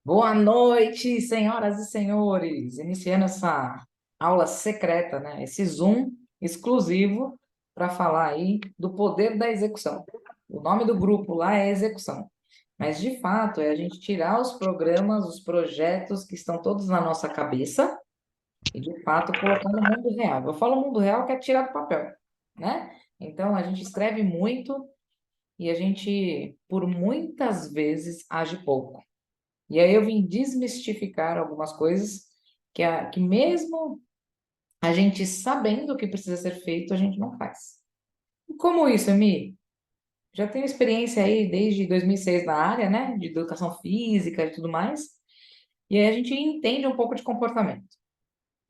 Boa noite, senhoras e senhores. Iniciando essa aula secreta, né? Esse Zoom exclusivo para falar aí do poder da execução. O nome do grupo lá é execução. Mas, de fato, é a gente tirar os programas, os projetos que estão todos na nossa cabeça e, de fato, colocar no mundo real. Eu falo mundo real que é tirar do papel, né? Então, a gente escreve muito e a gente, por muitas vezes, age pouco. E aí eu vim desmistificar algumas coisas que mesmo a gente sabendo o que precisa ser feito, a gente não faz. E como isso, Emi? Já tenho experiência aí desde 2006 na área, né, de educação física e tudo mais, e aí a gente entende um pouco de comportamento.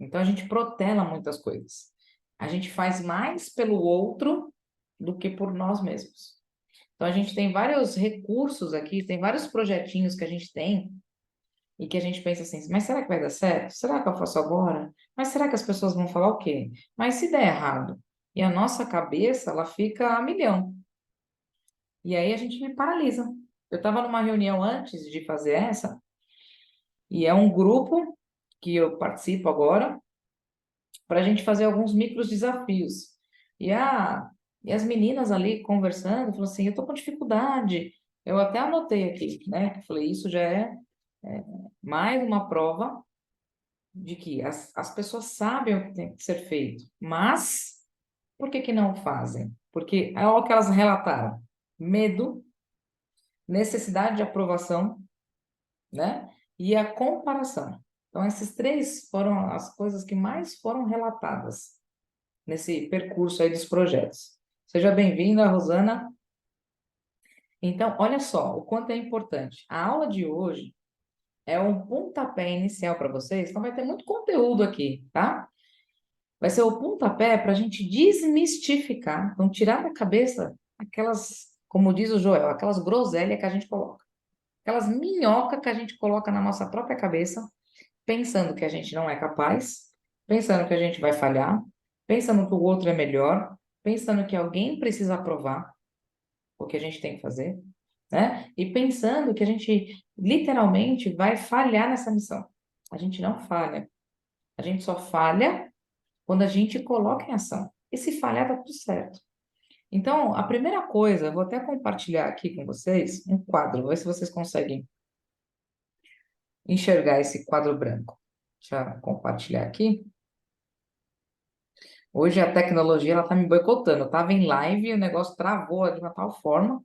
Então a gente protela muitas coisas. A gente faz mais pelo outro do que por nós mesmos. Então a gente tem vários recursos aqui, tem vários projetinhos que a gente tem e que a gente pensa assim, mas será que vai dar certo? Será que eu faço agora? Mas será que as pessoas vão falar o quê? Mas se der errado? E a nossa cabeça, ela fica a milhão. E aí a gente me paralisa. Eu estava numa reunião antes de fazer essa, e é um grupo que eu participo agora, para a gente fazer alguns micros desafios. E, e as meninas ali conversando, falaram assim, eu estou com dificuldade. Eu até anotei aqui, né? Falei, isso já é mais uma prova de que as pessoas sabem o que tem que ser feito, mas por que que não fazem? Porque é o que elas relataram: medo, necessidade de aprovação, né? E a comparação. Então, esses três foram as coisas que mais foram relatadas nesse percurso aí dos projetos. Seja bem-vinda, Rosana. Então, olha só o quanto é importante. A aula de hoje é um pontapé inicial para vocês, então vai ter muito conteúdo aqui, tá? Vai ser o pontapé para a gente desmistificar, então tirar da cabeça aquelas, como diz o Joel, aquelas groselhas que a gente coloca, aquelas minhocas que a gente coloca na nossa própria cabeça, pensando que a gente não é capaz, pensando que a gente vai falhar, pensando que o outro é melhor, pensando que alguém precisa aprovar o que a gente tem que fazer, né? E pensando que a gente literalmente vai falhar nessa missão. A gente não falha. A gente só falha quando a gente coloca em ação. E se falhar, tá tudo certo. Então, a primeira coisa, eu vou até compartilhar aqui com vocês um quadro, ver se vocês conseguem enxergar esse quadro branco. Deixa eu compartilhar aqui. Hoje a tecnologia ela tá me boicotando. Eu tava em live e o negócio travou de uma tal forma.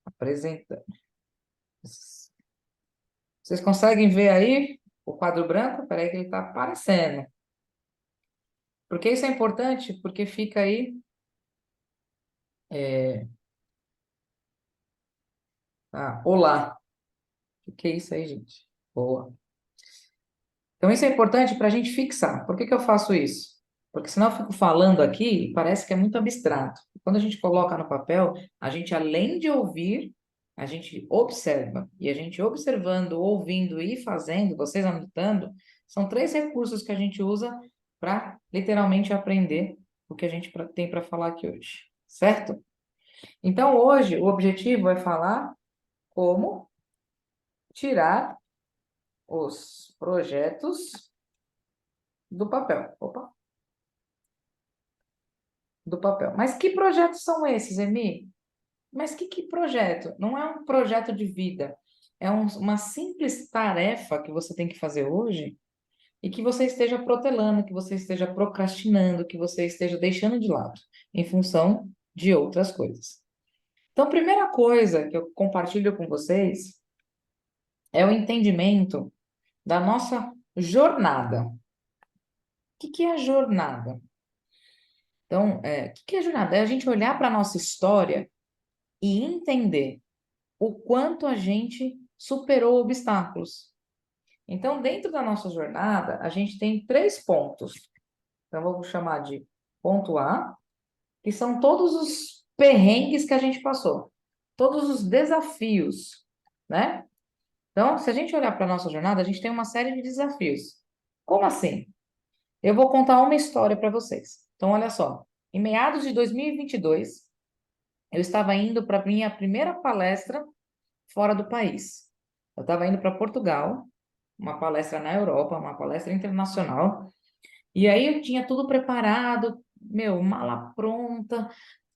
Apresentando. Vocês conseguem ver aí o quadro branco? Peraí que ele está aparecendo. Por que isso é importante? Porque fica aí. Olá. O que é isso aí, gente? Boa. Então, isso é importante para a gente fixar. Por que que eu faço isso? Porque senão eu fico falando aqui e parece que é muito abstrato. Quando a gente coloca no papel, a gente, além de ouvir, a gente observa. E a gente observando, ouvindo e fazendo, vocês anotando, são três recursos que a gente usa para literalmente aprender o que a gente tem para falar aqui hoje. Certo? Então, hoje, o objetivo é falar como tirar os projetos do papel. Opa, do papel. Mas que projetos são esses, Emi? Mas que projeto? Não é um projeto de vida. É uma simples tarefa que você tem que fazer hoje e que você esteja protelando, que você esteja procrastinando, que você esteja deixando de lado, em função de outras coisas. Então, a primeira coisa que eu compartilho com vocês é o entendimento da nossa jornada. O que é a jornada? Então, o que é a jornada? É a gente olhar para a nossa história e entender o quanto a gente superou obstáculos. Então, dentro da nossa jornada, a gente tem três pontos. Então, vamos chamar de ponto A, que são todos os perrengues que a gente passou, todos os desafios, né? Então, se a gente olhar para a nossa jornada, a gente tem uma série de desafios. Como assim? Eu vou contar uma história para vocês. Então, olha só. Em meados de 2022, eu estava indo para a minha primeira palestra fora do país. Eu estava indo para Portugal, uma palestra na Europa, uma palestra internacional, e aí eu tinha tudo preparado, meu, mala pronta,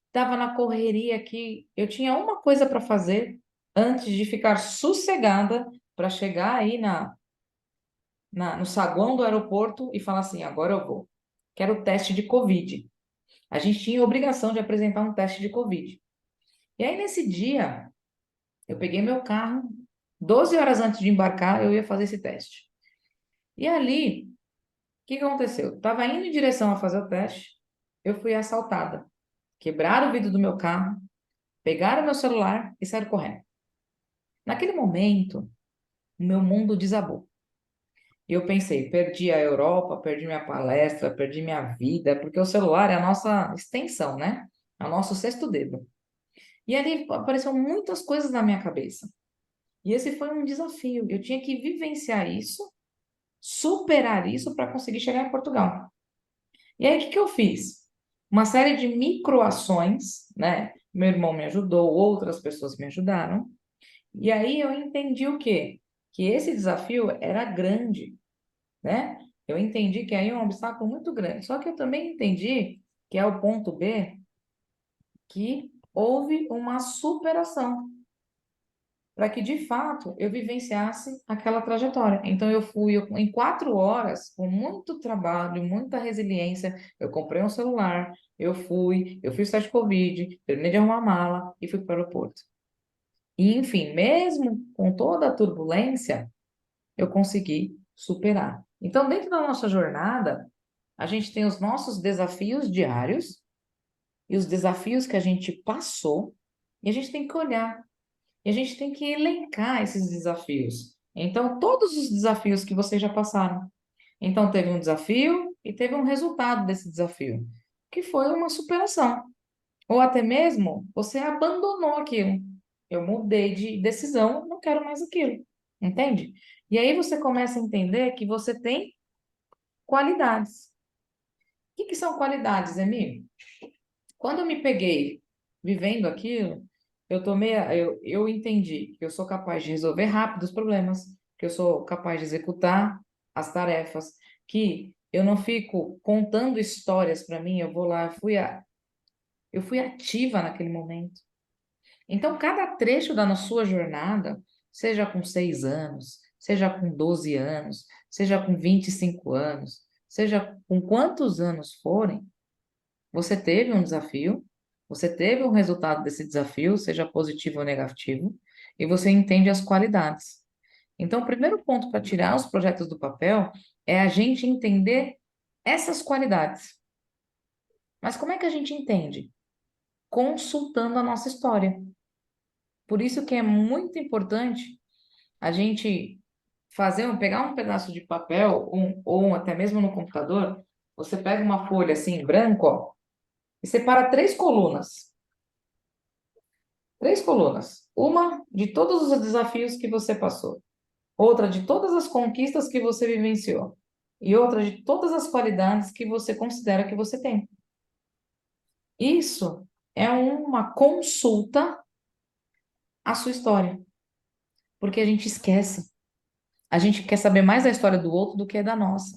estava na correria aqui. Eu tinha uma coisa para fazer antes de ficar sossegada para chegar aí no saguão do aeroporto e falar assim: agora eu vou. Quero o teste de Covid. A gente tinha obrigação de apresentar um teste de Covid. E aí, nesse dia, eu peguei meu carro, 12 horas antes de embarcar, eu ia fazer esse teste. E ali, o que que aconteceu? Estava indo em direção a fazer o teste, eu fui assaltada. Quebraram o vidro do meu carro, pegaram meu celular e saíram correndo. Naquele momento, o meu mundo desabou. E eu pensei, perdi a Europa, perdi minha palestra, perdi minha vida, porque o celular é a nossa extensão, né? É o nosso sexto dedo. E ali apareceram muitas coisas na minha cabeça. E esse foi um desafio. Eu tinha que vivenciar isso, superar isso para conseguir chegar em Portugal. E aí, o que que eu fiz? Uma série de microações, né? Meu irmão me ajudou, outras pessoas me ajudaram. E aí eu entendi o quê? Que esse desafio era grande, né? Eu entendi que aí é um obstáculo muito grande. Só que eu também entendi que é o ponto B, que houve uma superação, para que de fato eu vivenciasse aquela trajetória. Então em 4 horas, com muito trabalho, muita resiliência, eu comprei um celular, eu fiz teste Covid, terminei de arrumar a mala e fui para o aeroporto. E enfim, mesmo com toda a turbulência, eu consegui superar. Então, dentro da nossa jornada, a gente tem os nossos desafios diários e os desafios que a gente passou, e a gente tem que olhar, e a gente tem que elencar esses desafios. Então, todos os desafios que vocês já passaram. Então, teve um desafio e teve um resultado desse desafio, que foi uma superação. Ou até mesmo você abandonou aquilo. Eu mudei de decisão, não quero mais aquilo. Entende? E aí você começa a entender que você tem qualidades. O que que são qualidades, Emílio? Quando eu me peguei vivendo aquilo, eu entendi que eu sou capaz de resolver rápido os problemas, que eu sou capaz de executar as tarefas, que eu não fico contando histórias para mim, eu vou lá, eu fui ativa naquele momento. Então, cada trecho da sua jornada, seja com 6 anos, seja com 12 anos, seja com 25 anos, seja com quantos anos forem, você teve um desafio, você teve um resultado desse desafio, seja positivo ou negativo, e você entende as qualidades. Então, o primeiro ponto para tirar os projetos do papel é a gente entender essas qualidades. Mas como é que a gente entende? Consultando a nossa história. Por isso que é muito importante a gente pegar um pedaço de papel, até mesmo no computador, você pega uma folha assim, em branco, ó, e separa três colunas. Três colunas. Uma de todos os desafios que você passou, outra de todas as conquistas que você vivenciou, e outra de todas as qualidades que você considera que você tem. Isso é uma consulta à sua história, porque a gente esquece. A gente quer saber mais da história do outro do que da nossa.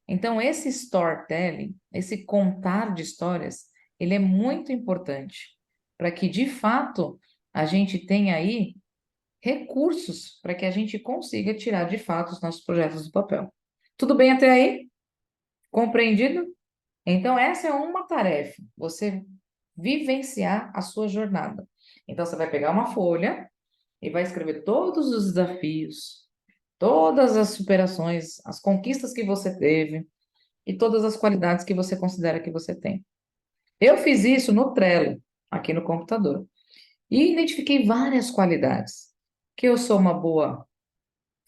Então, esse storytelling, esse contar de histórias, ele é muito importante para que, de fato, a gente tenha aí recursos para que a gente consiga tirar, de fato, os nossos projetos do papel. Tudo bem até aí? Compreendido? Então, essa é uma tarefa, você vivenciar a sua jornada. Então, você vai pegar uma folha e vai escrever todos os desafios, todas as superações, as conquistas que você teve e todas as qualidades que você considera que você tem. Eu fiz isso no Trello, aqui no computador, e identifiquei várias qualidades. Que eu sou uma boa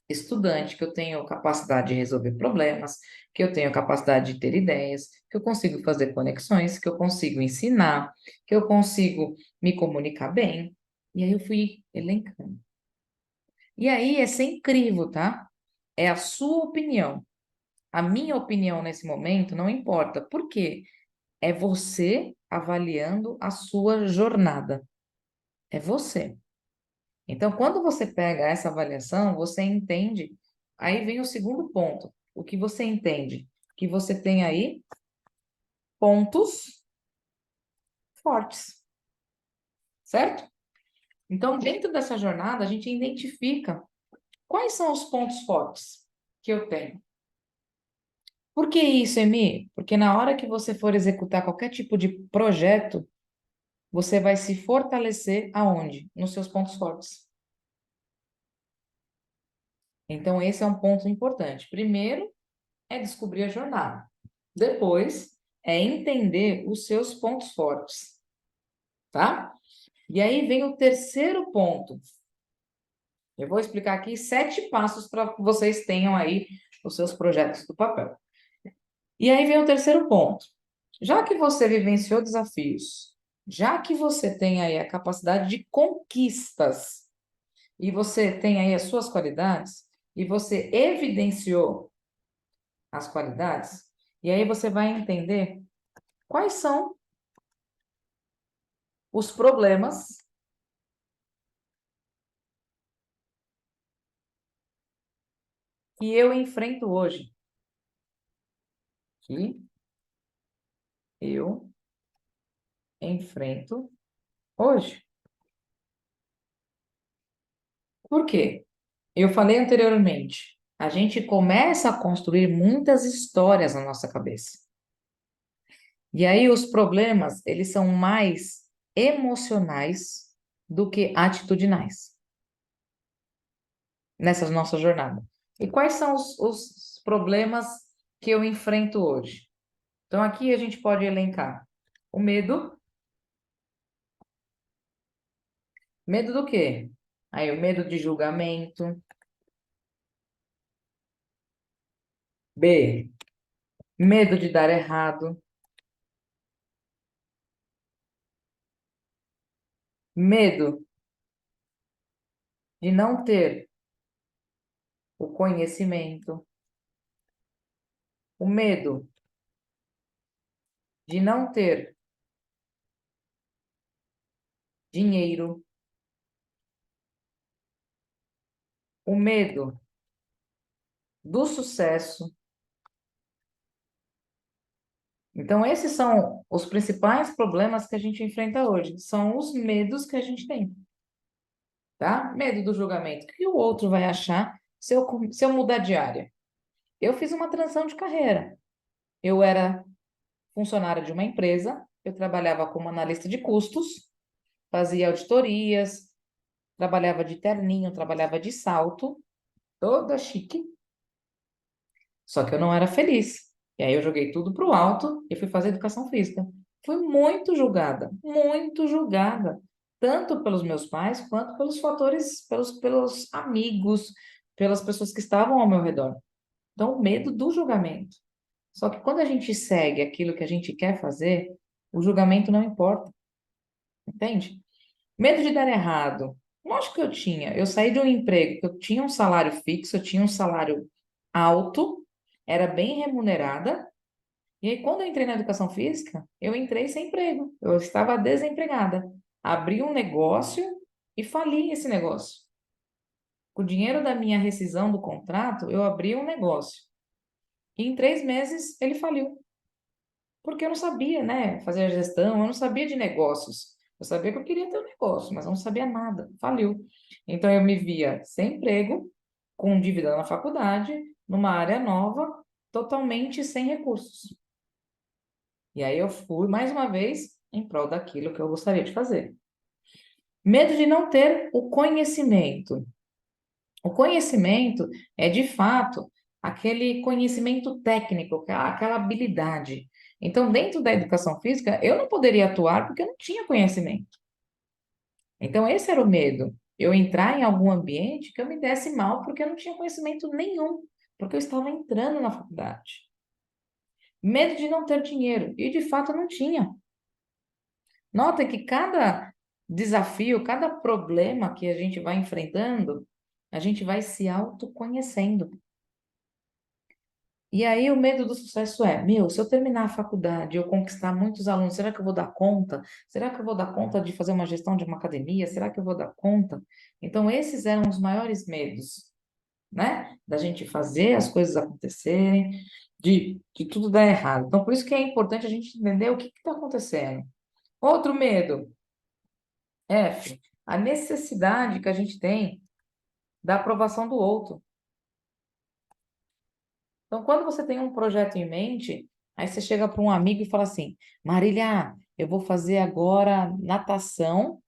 estudante, que eu tenho capacidade de resolver problemas, que eu tenho capacidade de ter ideias, que eu consigo fazer conexões, que eu consigo ensinar, que eu consigo me comunicar bem. E aí eu fui elencando. E aí é ser incrível, tá? É a sua opinião. A minha opinião nesse momento não importa. Por quê? É você avaliando a sua jornada. É você. Então, quando você pega essa avaliação, você entende. Aí vem o segundo ponto. O que você entende? Que você tem aí pontos fortes, certo? Então, dentro dessa jornada, a gente identifica quais são os pontos fortes que eu tenho. Por que isso, Emi? Porque na hora que você for executar qualquer tipo de projeto, você vai se fortalecer aonde? Nos seus pontos fortes. Então, esse é um ponto importante. Primeiro é descobrir a jornada. Depois é entender os seus pontos fortes, tá? E aí vem o terceiro ponto. Eu vou explicar aqui 7 passos para que vocês tenham aí os seus projetos do papel. E aí vem o terceiro ponto. Já que você vivenciou desafios, já que você tem aí a capacidade de conquistas e você tem aí as suas qualidades e você evidenciou as qualidades, e aí você vai entender quais são os problemas que eu enfrento hoje, que eu enfrento hoje. Por quê? Eu falei anteriormente, a gente começa a construir muitas histórias na nossa cabeça. E aí os problemas, eles são mais emocionais do que atitudinais nessa nossa jornada. E quais são os problemas que eu enfrento hoje? Então aqui a gente pode elencar o medo. Medo do quê? Aí o medo de julgamento. B, medo de dar errado. Medo de não ter o conhecimento. O medo de não ter dinheiro. O medo do sucesso. Então, esses são os principais problemas que a gente enfrenta hoje. São os medos que a gente tem, tá? Medo do julgamento. O que o outro vai achar se eu mudar de área? Eu fiz uma transição de carreira. Eu era funcionária de uma empresa, eu trabalhava como analista de custos, fazia auditorias, trabalhava de terninho, trabalhava de salto, toda chique, só que eu não era feliz. E aí eu joguei tudo pro alto e fui fazer educação física. Fui muito julgada, tanto pelos meus pais quanto pelos fatores, pelos amigos, pelas pessoas que estavam ao meu redor. Então, o medo do julgamento. Só que quando a gente segue aquilo que a gente quer fazer, o julgamento não importa, entende? Medo de dar errado. Lógico que eu tinha. Eu saí de um emprego que eu tinha um salário fixo, eu tinha um salário alto, era bem remunerada. E aí, quando eu entrei na educação física, eu entrei sem emprego. Eu estava desempregada. Abri um negócio e fali esse negócio. Com o dinheiro da minha rescisão do contrato, eu abri um negócio. E em 3 meses ele faliu. Porque eu não sabia, né, fazer a gestão, eu não sabia de negócios. Eu sabia que eu queria ter um negócio, mas eu não sabia nada. Faliu. Então eu me via sem emprego, com dívida na faculdade, numa área nova, totalmente sem recursos. E aí eu fui mais uma vez em prol daquilo que eu gostaria de fazer. Medo de não ter o conhecimento. O conhecimento é, de fato, aquele conhecimento técnico, aquela habilidade. Então, dentro da educação física, eu não poderia atuar porque eu não tinha conhecimento. Então, esse era o medo. Eu entrar em algum ambiente que eu me desse mal porque eu não tinha conhecimento nenhum, porque eu estava entrando na faculdade. Medo de não ter dinheiro. E, de fato, eu não tinha. Nota que cada desafio, cada problema que a gente vai enfrentando, a gente vai se autoconhecendo. E aí o medo do sucesso é, meu, se eu terminar a faculdade, eu conquistar muitos alunos, será que eu vou dar conta? Será que eu vou dar conta de fazer uma gestão de uma academia? Será que eu vou dar conta? Então, esses eram os maiores medos, né? Da gente fazer as coisas acontecerem, de tudo dar errado. Então, por isso que é importante a gente entender o que está acontecendo. Outro medo, F, a necessidade que a gente tem da aprovação do outro. Então, quando você tem um projeto em mente, aí você chega para um amigo e fala assim: Marília, eu vou fazer agora natação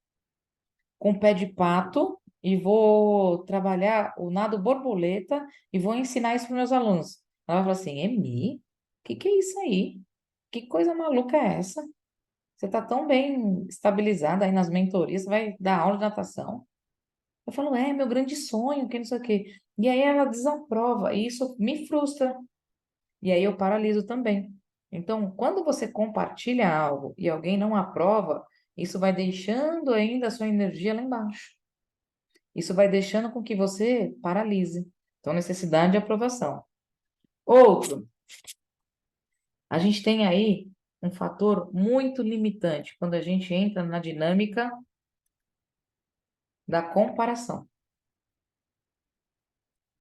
com pé de pato e vou trabalhar o nado borboleta e vou ensinar isso para meus alunos. Ela vai falar assim: Emi, o que é isso aí? Que coisa maluca é essa? Você está tão bem estabilizada aí nas mentorias, você vai dar aula de natação? Eu falo, é meu grande sonho, que não sei o quê. E aí ela desaprova, e isso me frustra. E aí eu paraliso também. Então, quando você compartilha algo e alguém não aprova, isso vai deixando ainda a sua energia lá embaixo. Isso vai deixando com que você paralise. Então, necessidade de aprovação. Outro, a gente tem aí um fator muito limitante quando a gente entra na dinâmica da comparação.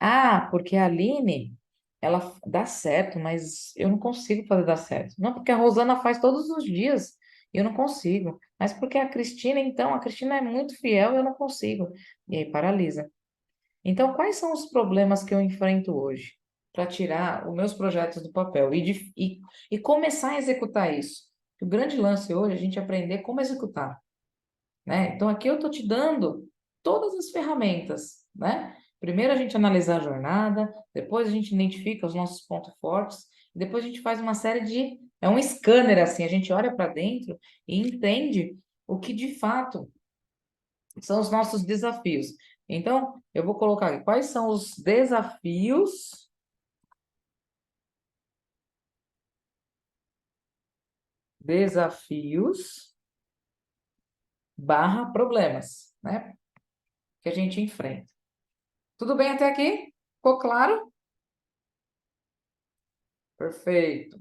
Ah, porque a Aline, ela dá certo, mas eu não consigo fazer dar certo. Não, porque a Rosana faz todos os dias e eu não consigo. Mas porque a Cristina, então, a Cristina é muito fiel e eu não consigo. E aí paralisa. Então, quais são os problemas que eu enfrento hoje para tirar os meus projetos do papel e começar a executar isso? O grande lance hoje é a gente aprender como executar, né? Então, aqui eu estou te dando todas as ferramentas, né? Primeiro a gente analisa a jornada, depois a gente identifica os nossos pontos fortes, depois a gente faz uma série de... É um scanner, assim, a gente olha para dentro e entende o que de fato são os nossos desafios. Então, eu vou colocar aqui, quais são os desafios barra problemas, né? Que a gente enfrenta. Tudo bem até aqui? Ficou claro? Perfeito.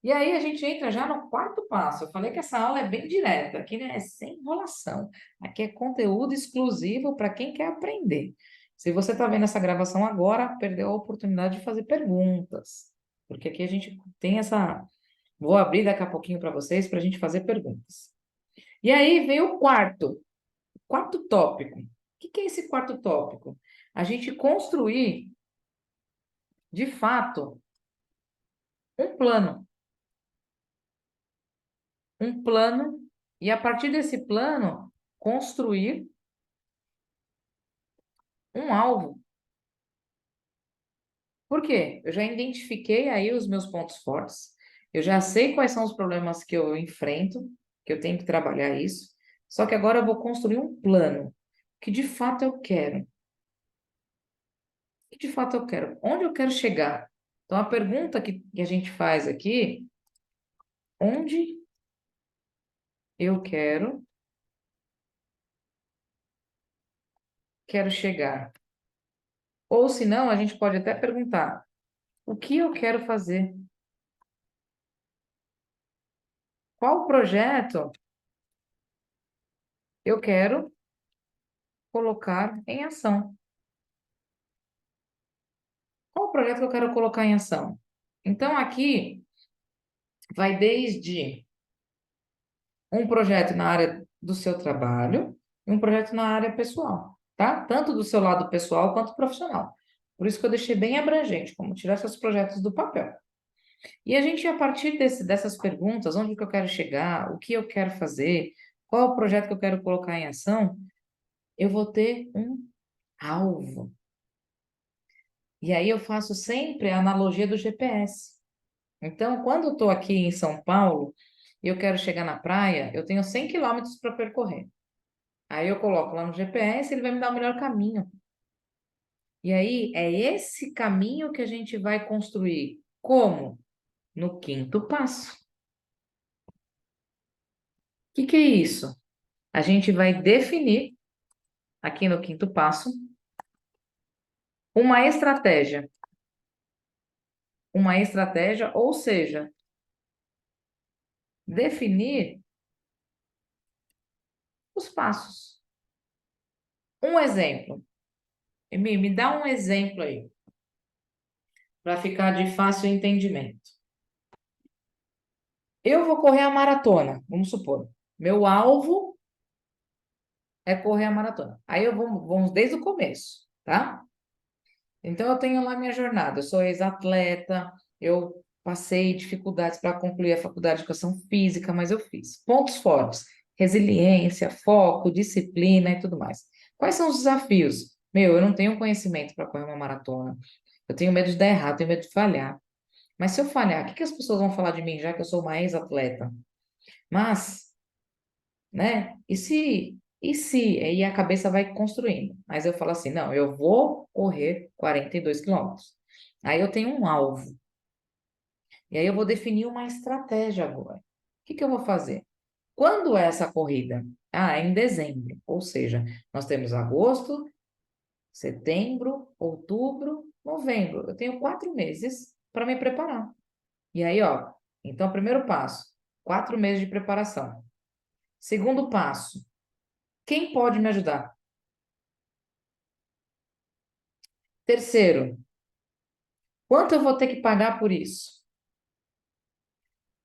E aí a gente entra já no quarto passo. Eu falei que essa aula é bem direta, aqui né, é sem enrolação. Aqui é conteúdo exclusivo para quem quer aprender. Se você está vendo essa gravação agora, perdeu a oportunidade de fazer perguntas, porque aqui a gente tem essa. Vou abrir daqui a pouquinho para vocês para a gente fazer perguntas. E aí vem o quarto tópico. O que é esse quarto tópico? A gente construir, de fato, um plano. Um plano, e a partir desse plano, construir um alvo. Por quê? Eu já identifiquei aí os meus pontos fortes, eu já sei quais são os problemas que eu enfrento, que eu tenho que trabalhar isso, só que agora eu vou construir um plano que de fato eu quero. Que de fato eu quero. Onde eu quero chegar? Então, a pergunta que a gente faz aqui, onde eu quero chegar? Ou se não, a gente pode até perguntar, o que eu quero fazer? Qual projeto eu quero colocar em ação? Qual o projeto que eu quero colocar em ação? Então, aqui vai desde um projeto na área do seu trabalho e um projeto na área pessoal, tá? Tanto do seu lado pessoal quanto profissional. Por isso que eu deixei bem abrangente, como tirar seus projetos do papel. E a gente, a partir dessas perguntas, onde que eu quero chegar, o que eu quero fazer, qual o projeto que eu quero colocar em ação, eu vou ter um alvo. E aí eu faço sempre a analogia do GPS. Então, quando eu estou aqui em São Paulo e eu quero chegar na praia, eu tenho 100 quilômetros para percorrer. Aí eu coloco lá no GPS, ele vai me dar o melhor caminho. E aí é esse caminho que a gente vai construir. Como? No quinto passo. O que é isso? A gente vai definir, aqui no quinto passo, uma estratégia. uma estratégia, ou seja, definir os passos. Um exemplo. Me dá um exemplo aí, para ficar de fácil entendimento. Eu vou correr a maratona, vamos supor. Meu alvo é correr a maratona. Aí vamos desde o começo, tá? Então, eu tenho lá minha jornada. Eu sou ex-atleta, eu passei dificuldades para concluir a faculdade de educação física, mas eu fiz. Pontos fortes: resiliência, foco, disciplina e tudo mais. Quais são os desafios? Meu, eu não tenho conhecimento para correr uma maratona. Eu tenho medo de dar errado, tenho medo de falhar. Mas se eu falhar, o que que as pessoas vão falar de mim, já que eu sou uma ex-atleta? Mas, né? E a cabeça vai construindo. Mas eu falo assim, não, eu vou correr 42 quilômetros. Aí eu tenho um alvo. E aí eu vou definir uma estratégia agora. O que que eu vou fazer? Quando é essa corrida? Ah, é em dezembro. Ou seja, nós temos agosto, setembro, outubro, novembro. Eu tenho 4 meses para me preparar. E aí, ó, então, primeiro passo, 4 meses de preparação. Segundo passo, quem pode me ajudar? Terceiro, quanto eu vou ter que pagar por isso?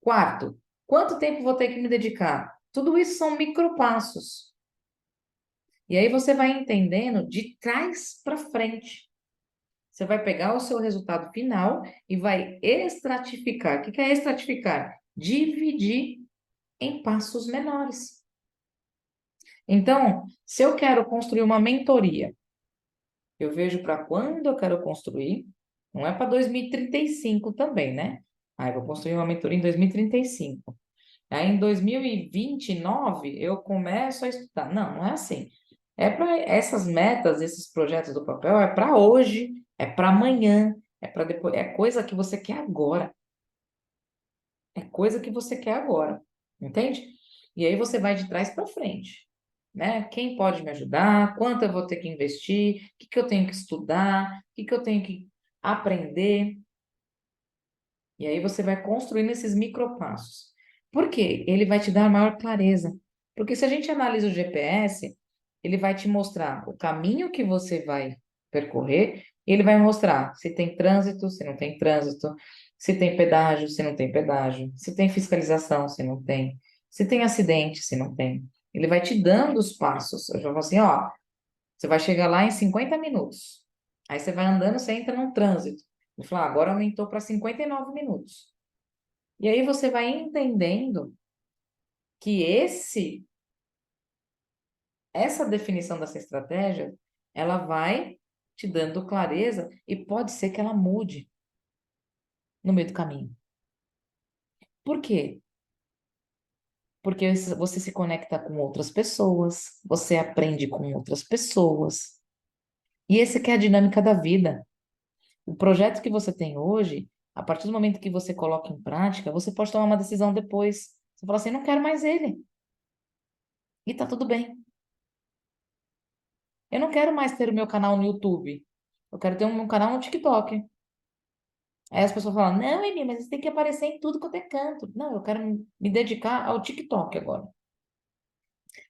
Quarto, quanto tempo vou ter que me dedicar? Tudo isso são micropassos. E aí você vai entendendo de trás para frente. Você vai pegar o seu resultado final e vai estratificar. O que que é estratificar? Dividir em passos menores. Então, se eu quero construir uma mentoria, eu vejo para quando eu quero construir, não é para 2035 também, né? Aí eu vou construir uma mentoria em 2035. Aí em 2029 eu começo a estudar. Não, não é assim. É para essas metas, esses projetos do papel, é para hoje, é para amanhã, é para depois, é coisa que você quer agora. É coisa que você quer agora. Entende? E aí você vai de trás para frente, né? Quem pode me ajudar? Quanto eu vou ter que investir? O que que eu tenho que estudar? O que que eu tenho que aprender? E aí você vai construindo esses micropassos. Por quê? Ele vai te dar maior clareza. Porque se a gente analisa o GPS, ele vai te mostrar o caminho que você vai percorrer, e ele vai mostrar se tem trânsito, se não tem trânsito, se tem pedágio, se não tem pedágio, se tem fiscalização, se não tem, se tem acidente, se não tem. Ele vai te dando os passos. Eu já falo assim, ó, você vai chegar lá em 50 minutos. Aí você vai andando, você entra num trânsito. Ele fala, agora aumentou para 59 minutos. E aí você vai entendendo que essa definição dessa estratégia, ela vai te dando clareza e pode ser que ela mude no meio do caminho. Por quê? Porque você se conecta com outras pessoas, você aprende com outras pessoas. E essa que é a dinâmica da vida. O projeto que você tem hoje, a partir do momento que você coloca em prática, você pode tomar uma decisão depois. Você fala assim, não quero mais ele. E tá tudo bem. Eu não quero mais ter o meu canal no YouTube. Eu quero ter um meu canal no TikTok. Aí as pessoas falam, não, Emi, mas você tem que aparecer em tudo quanto é canto. Não, eu quero me dedicar ao TikTok agora.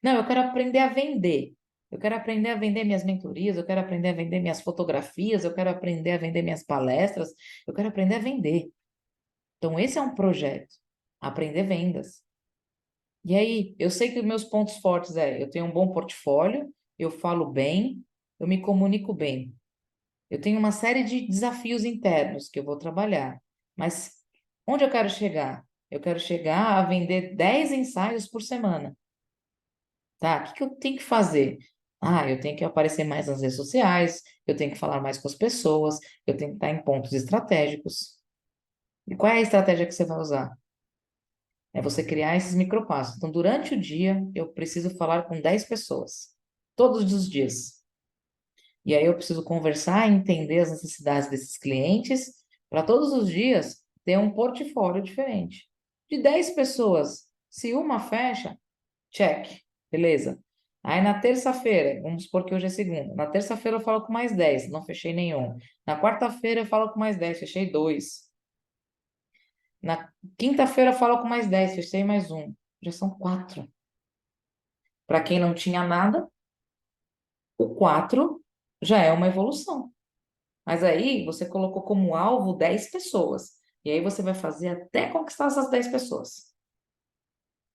Não, eu quero aprender a vender. Eu quero aprender a vender minhas mentorias, eu quero aprender a vender minhas fotografias, eu quero aprender a vender minhas palestras, eu quero aprender a vender. Então, esse é um projeto. Aprender vendas. E aí, eu sei que os meus pontos fortes eu tenho um bom portfólio, eu falo bem, eu me comunico bem. Eu tenho uma série de desafios internos que eu vou trabalhar. Mas onde eu quero chegar? Eu quero chegar a vender 10 ensaios por semana. Tá? O que que eu tenho que fazer? Ah, eu tenho que aparecer mais nas redes sociais, eu tenho que falar mais com as pessoas, eu tenho que estar em pontos estratégicos. E qual é a estratégia que você vai usar? É você criar esses micropassos. Então, durante o dia, eu preciso falar com 10 pessoas, todos os dias. E aí eu preciso conversar, entender as necessidades desses clientes, para todos os dias ter um portfólio diferente. De 10 pessoas, se uma fecha, check, beleza. Aí na terça-feira, vamos supor que hoje é segunda. Na terça-feira eu falo com mais 10, não fechei nenhum. Na quarta-feira eu falo com mais 10, fechei dois. Na quinta-feira eu falo com mais 10, fechei mais um. Já são 4. Para quem não tinha nada, o 4 já é uma evolução. Mas aí você colocou como alvo 10 pessoas. E aí você vai fazer até conquistar essas 10 pessoas.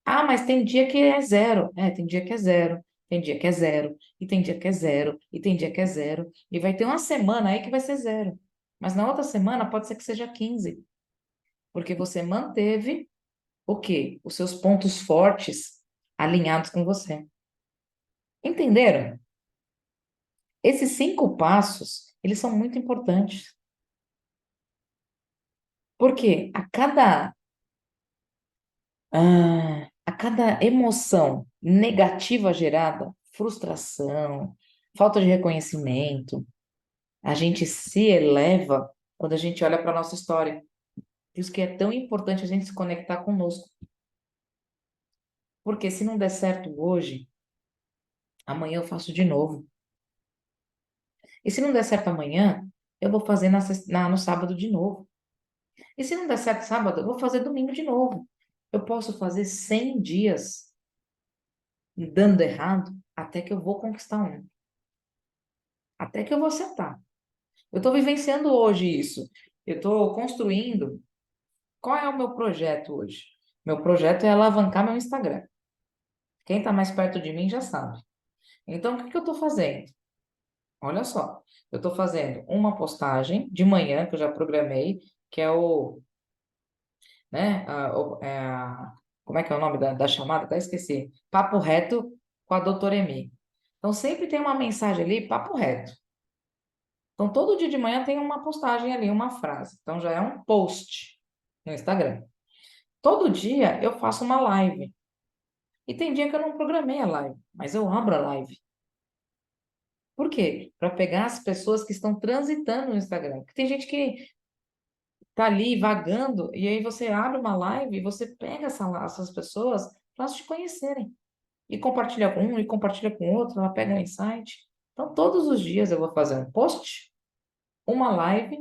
Ah, mas tem dia que é zero. É, tem dia que é zero. Tem dia que é zero. E tem dia que é zero. E tem dia que é zero. E vai ter uma semana aí que vai ser zero. Mas na outra semana pode ser que seja 15. Porque você manteve o quê? Os seus pontos fortes alinhados com você. Entenderam? Esses 5 passos, eles são muito importantes. Porque a cada emoção negativa gerada, frustração, falta de reconhecimento, a gente se eleva quando a gente olha para a nossa história. Por isso que é tão importante a gente se conectar conosco. Porque se não der certo hoje, amanhã eu faço de novo. E se não der certo amanhã, eu vou fazer no sábado de novo. E se não der certo sábado, eu vou fazer domingo de novo. Eu posso fazer 100 dias dando errado até que eu vou conquistar um. Até que eu vou acertar. Eu estou vivenciando hoje isso. Eu estou construindo. Qual é o meu projeto hoje? Meu projeto é alavancar meu Instagram. Quem está mais perto de mim já sabe. Então, o que que eu estou fazendo? Olha só. Eu estou fazendo uma postagem de manhã, que eu já programei, que é o, né, como é que é o nome da chamada? Até esqueci. Papo reto com a doutora Emi. Então, sempre tem uma mensagem ali, papo reto. Então, todo dia de manhã tem uma postagem ali, uma frase. Então, já é um post no Instagram. Todo dia eu faço uma live. E tem dia que eu não programei a live, mas eu abro a live. Por quê? Para pegar as pessoas que estão transitando no Instagram. Porque tem gente que tá ali vagando, e aí você abre uma live e você pega essas pessoas para elas te conhecerem. E compartilha com um, e compartilha com outro, ela pega um insight. Então, todos os dias eu vou fazer um post, uma live,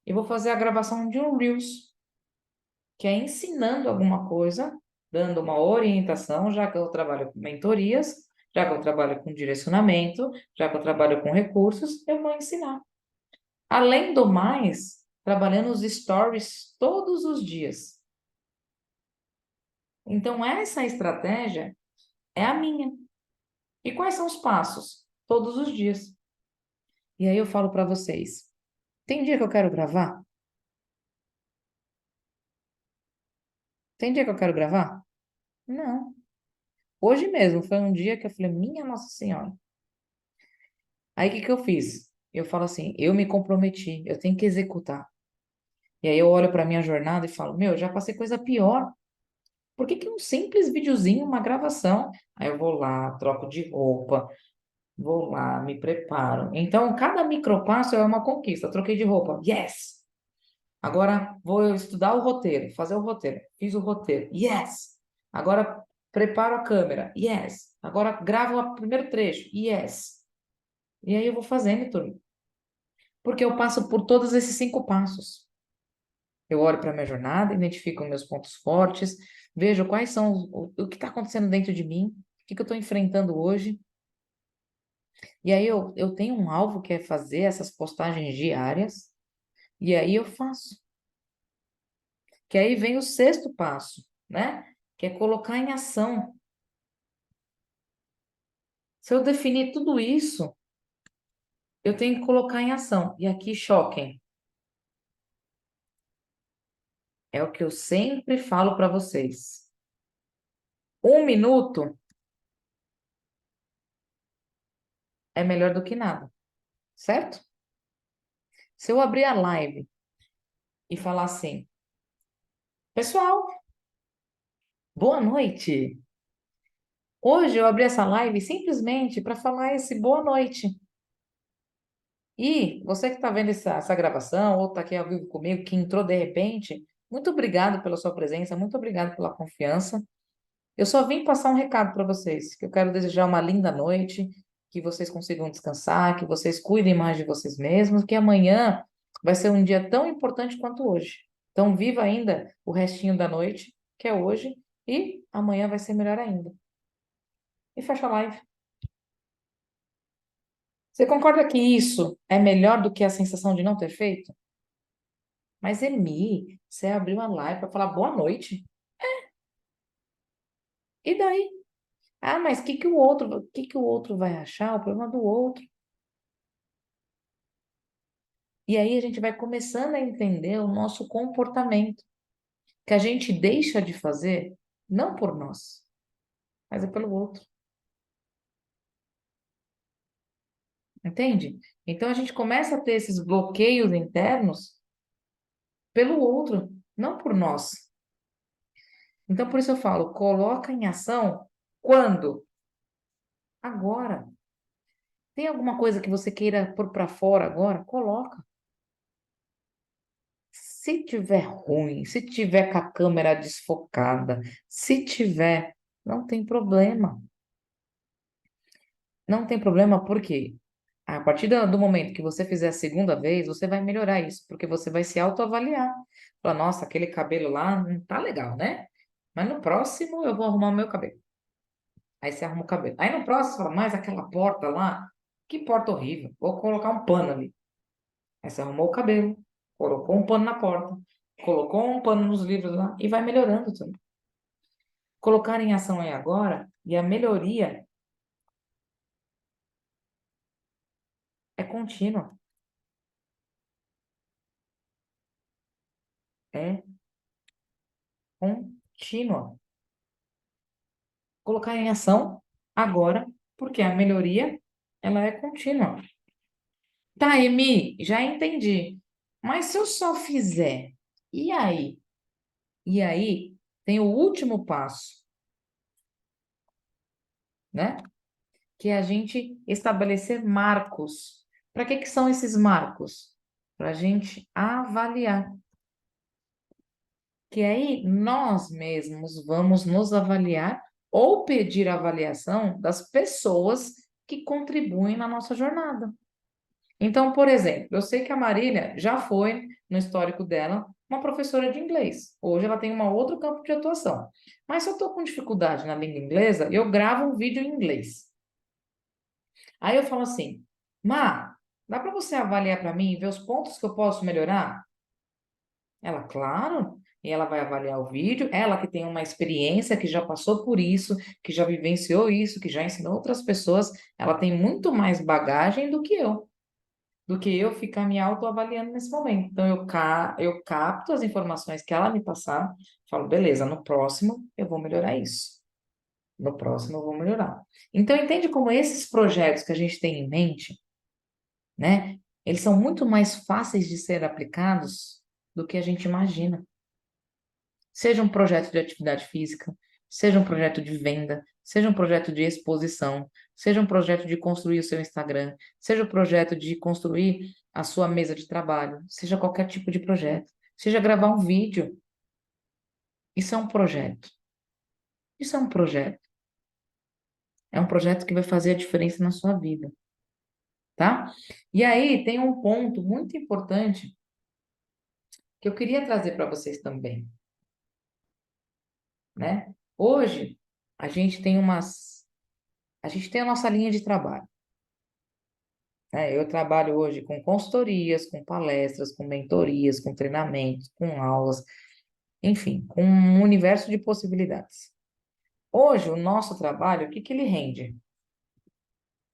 e vou fazer a gravação de um Reels, que é ensinando alguma coisa, dando uma orientação, já que eu trabalho com mentorias, já que eu trabalho com direcionamento, já que eu trabalho com recursos, eu vou ensinar. Além do mais, trabalhando os stories todos os dias. Então, essa estratégia é a minha. E quais são os passos? Todos os dias. E aí eu falo para vocês: tem dia que eu quero gravar? Tem dia que eu quero gravar? Não. Hoje mesmo foi um dia que eu falei, minha Nossa Senhora. Aí o que que eu fiz? Eu falo assim, eu me comprometi, eu tenho que executar. E aí eu olho para minha jornada e falo, meu, eu já passei coisa pior. Por que que um simples videozinho, uma gravação? Aí eu vou lá, troco de roupa, vou lá, me preparo. Então, cada micropasso é uma conquista. Troquei de roupa, yes! Agora vou estudar o roteiro, fazer o roteiro. Fiz o roteiro, yes! Agora preparo a câmera, yes! Agora gravo o primeiro trecho, yes! E aí eu vou fazendo, turma. Porque eu passo por todos esses 5 passos. Eu olho para a minha jornada, identifico meus pontos fortes, vejo quais são o que está acontecendo dentro de mim, o que que eu estou enfrentando hoje. E aí eu tenho um alvo que é fazer essas postagens diárias, e aí eu faço. Que aí vem o 6º passo, né? Que é colocar em ação. Se eu definir tudo isso, eu tenho que colocar em ação. E aqui, choquem. É o que eu sempre falo para vocês. 1 minuto é melhor do que nada, certo? Se eu abrir a live e falar assim, pessoal, boa noite. Hoje eu abri essa live simplesmente para falar esse boa noite. E você que está vendo essa gravação, ou está aqui ao vivo comigo, que entrou de repente, muito obrigado pela sua presença, muito obrigado pela confiança. Eu só vim passar um recado para vocês, que eu quero desejar uma linda noite, que vocês consigam descansar, que vocês cuidem mais de vocês mesmos, que amanhã vai ser um dia tão importante quanto hoje. Então, viva ainda o restinho da noite, que é hoje, e amanhã vai ser melhor ainda. E fecha a live. Você concorda que isso é melhor do que a sensação de não ter feito? Mas, Emi, você abriu uma live para falar boa noite. E daí? Ah, mas o que que o outro vai achar? O problema do outro. E aí a gente vai começando a entender o nosso comportamento, que a gente deixa de fazer não por nós, mas é pelo outro. Entende? Então a gente começa a ter esses bloqueios internos pelo outro, não por nós. Então por isso eu falo, coloca em ação quando? Agora. Tem alguma coisa que você queira pôr para fora agora? Coloca. Se tiver ruim, se tiver com a câmera desfocada, se tiver, não tem problema. Não tem problema, por quê? A partir do momento que você fizer a segunda vez, você vai melhorar isso, porque você vai se autoavaliar. Falar, nossa, aquele cabelo lá não tá legal, né? Mas no próximo eu vou arrumar o meu cabelo. Aí você arruma o cabelo. Aí no próximo, você fala, mas aquela porta lá, que porta horrível. Vou colocar um pano ali. Aí você arrumou o cabelo, colocou um pano na porta, colocou um pano nos livros lá e vai melhorando tudo. Colocar em ação aí agora e a melhoria é contínua. É contínua. Colocar em ação agora, porque a melhoria, ela é contínua. Tá, Emi, já entendi. Mas se eu só fizer, e aí? E aí tem o último passo, né? Que é a gente estabelecer marcos. Para que que são esses marcos? Para a gente avaliar. Que aí nós mesmos vamos nos avaliar ou pedir avaliação das pessoas que contribuem na nossa jornada. Então, por exemplo, eu sei que a Marília já foi, no histórico dela, uma professora de inglês. Hoje ela tem um outro campo de atuação. Mas se eu estou com dificuldade na língua inglesa, eu gravo um vídeo em inglês. Aí eu falo assim, Má, dá para você avaliar para mim e ver os pontos que eu posso melhorar? Ela, claro. E ela vai avaliar o vídeo, ela que tem uma experiência, que já passou por isso, que já vivenciou isso, que já ensinou outras pessoas, ela tem muito mais bagagem do que eu ficar me autoavaliando nesse momento. Então, eu capto as informações que ela me passar, falo, beleza, no próximo eu vou melhorar isso. No próximo eu vou melhorar. Então, entende como esses projetos que a gente tem em mente, né? Eles são muito mais fáceis de ser aplicados do que a gente imagina. Seja um projeto de atividade física, seja um projeto de venda, seja um projeto de exposição, seja um projeto de construir o seu Instagram, seja um projeto de construir a sua mesa de trabalho, seja qualquer tipo de projeto, seja gravar um vídeo. Isso é um projeto. Isso é um projeto. É um projeto que vai fazer a diferença na sua vida, tá? E aí tem um ponto muito importante que eu queria trazer para vocês também, né? Hoje a gente tem a nossa linha de trabalho, né? Eu trabalho hoje com consultorias, com palestras, com mentorias, com treinamentos, com aulas, enfim, com um universo de possibilidades. Hoje, o nosso trabalho, o que que ele rende?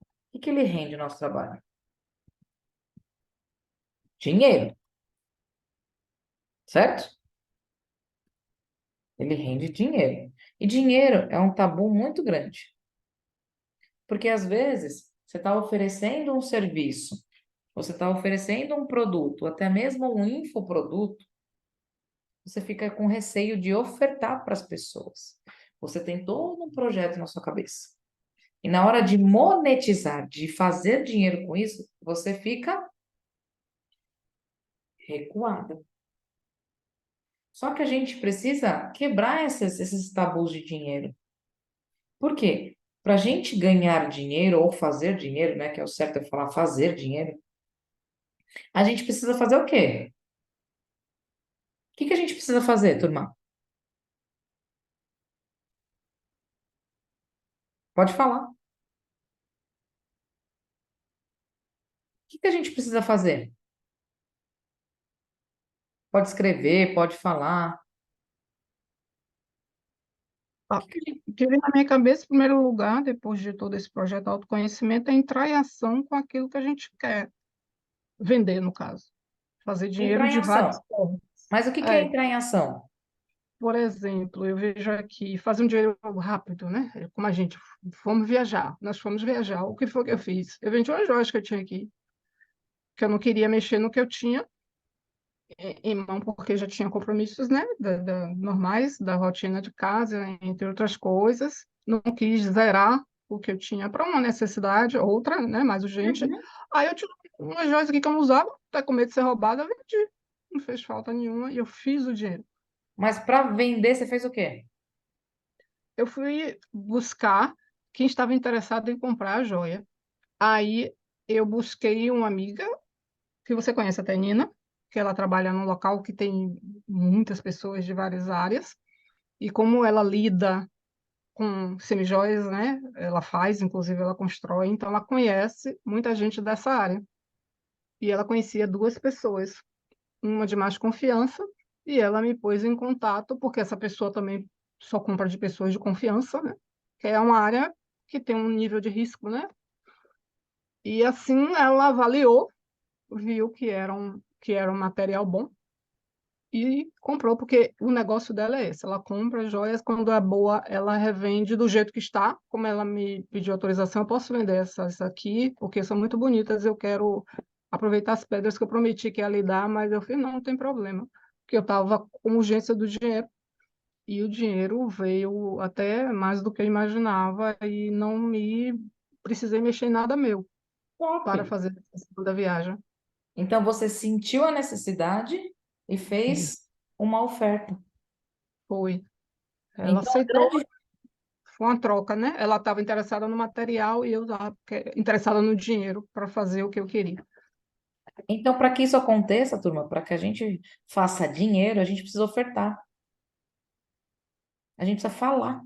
O que que ele rende, o nosso trabalho? Dinheiro, certo? Ele rende dinheiro. E dinheiro é um tabu muito grande. Porque às vezes você está oferecendo um serviço, você está oferecendo um produto, até mesmo um infoproduto, você fica com receio de ofertar para as pessoas. Você tem todo um projeto na sua cabeça. E na hora de monetizar, de fazer dinheiro com isso, você fica recuada. Só que a gente precisa quebrar esses tabus de dinheiro. Por quê? Para a gente ganhar dinheiro ou fazer dinheiro, né, que é o certo é falar fazer dinheiro, a gente precisa fazer o quê? que a gente precisa fazer, turma? Pode falar. O que a gente precisa fazer? Pode escrever, pode falar. O Ó, que a gente... o que vem na minha cabeça, em primeiro lugar, depois de todo esse projeto de autoconhecimento, é entrar em ação com aquilo que a gente quer vender, no caso. Fazer dinheiro Entrar em de várias ação. formas. Mas o que é É, entrar em ação? por exemplo, eu vejo aqui, fazer um dinheiro rápido, né? Como a gente fomos viajar, nós fomos viajar. O que foi que eu fiz? Eu vendi umas joias que eu tinha aqui, que eu não queria mexer no que eu tinha em mão, porque já tinha compromissos, né? Normais, da rotina de casa, entre outras coisas. Não quis zerar o que eu tinha para uma necessidade, outra, né? Mais urgente. Uhum. Aí eu tinha umas joias aqui que eu não usava, até com medo de ser roubada, eu vendi. Não fez falta nenhuma e eu fiz o dinheiro. Mas para vender, você fez o quê? Eu fui buscar quem estava interessado em comprar a joia. Aí eu busquei uma amiga, que você conhece até, Nina, que ela trabalha num local que tem muitas pessoas de várias áreas, e como ela lida com semijoias, né? Ela faz, inclusive ela constrói, então ela conhece muita gente dessa área. E ela conhecia duas pessoas, uma de mais confiança, e ela me pôs em contato, porque essa pessoa também só compra de pessoas de confiança, né? Que é uma área que tem um nível de risco, né? E assim ela avaliou, viu que era um material bom e comprou, porque o negócio dela é esse, ela compra joias, quando é boa, ela revende do jeito que está, como ela me pediu autorização, eu posso vender essas aqui, porque são muito bonitas, eu quero aproveitar as pedras que eu prometi que ia lhe dar, mas eu falei, não, não tem problema, porque eu estava com urgência do dinheiro, e o dinheiro veio até mais do que eu imaginava, e não me precisei mexer em nada meu Top. para fazer essa segunda viagem. Então você sentiu a necessidade e Isso, fez uma oferta. foi. Ela Então, a aceitou. grande... Foi uma troca, né? Ela estava interessada no material e eu estava interessada no dinheiro para fazer o que eu queria. então, para que isso aconteça, turma, para que a gente faça dinheiro, a gente precisa ofertar. A gente precisa falar.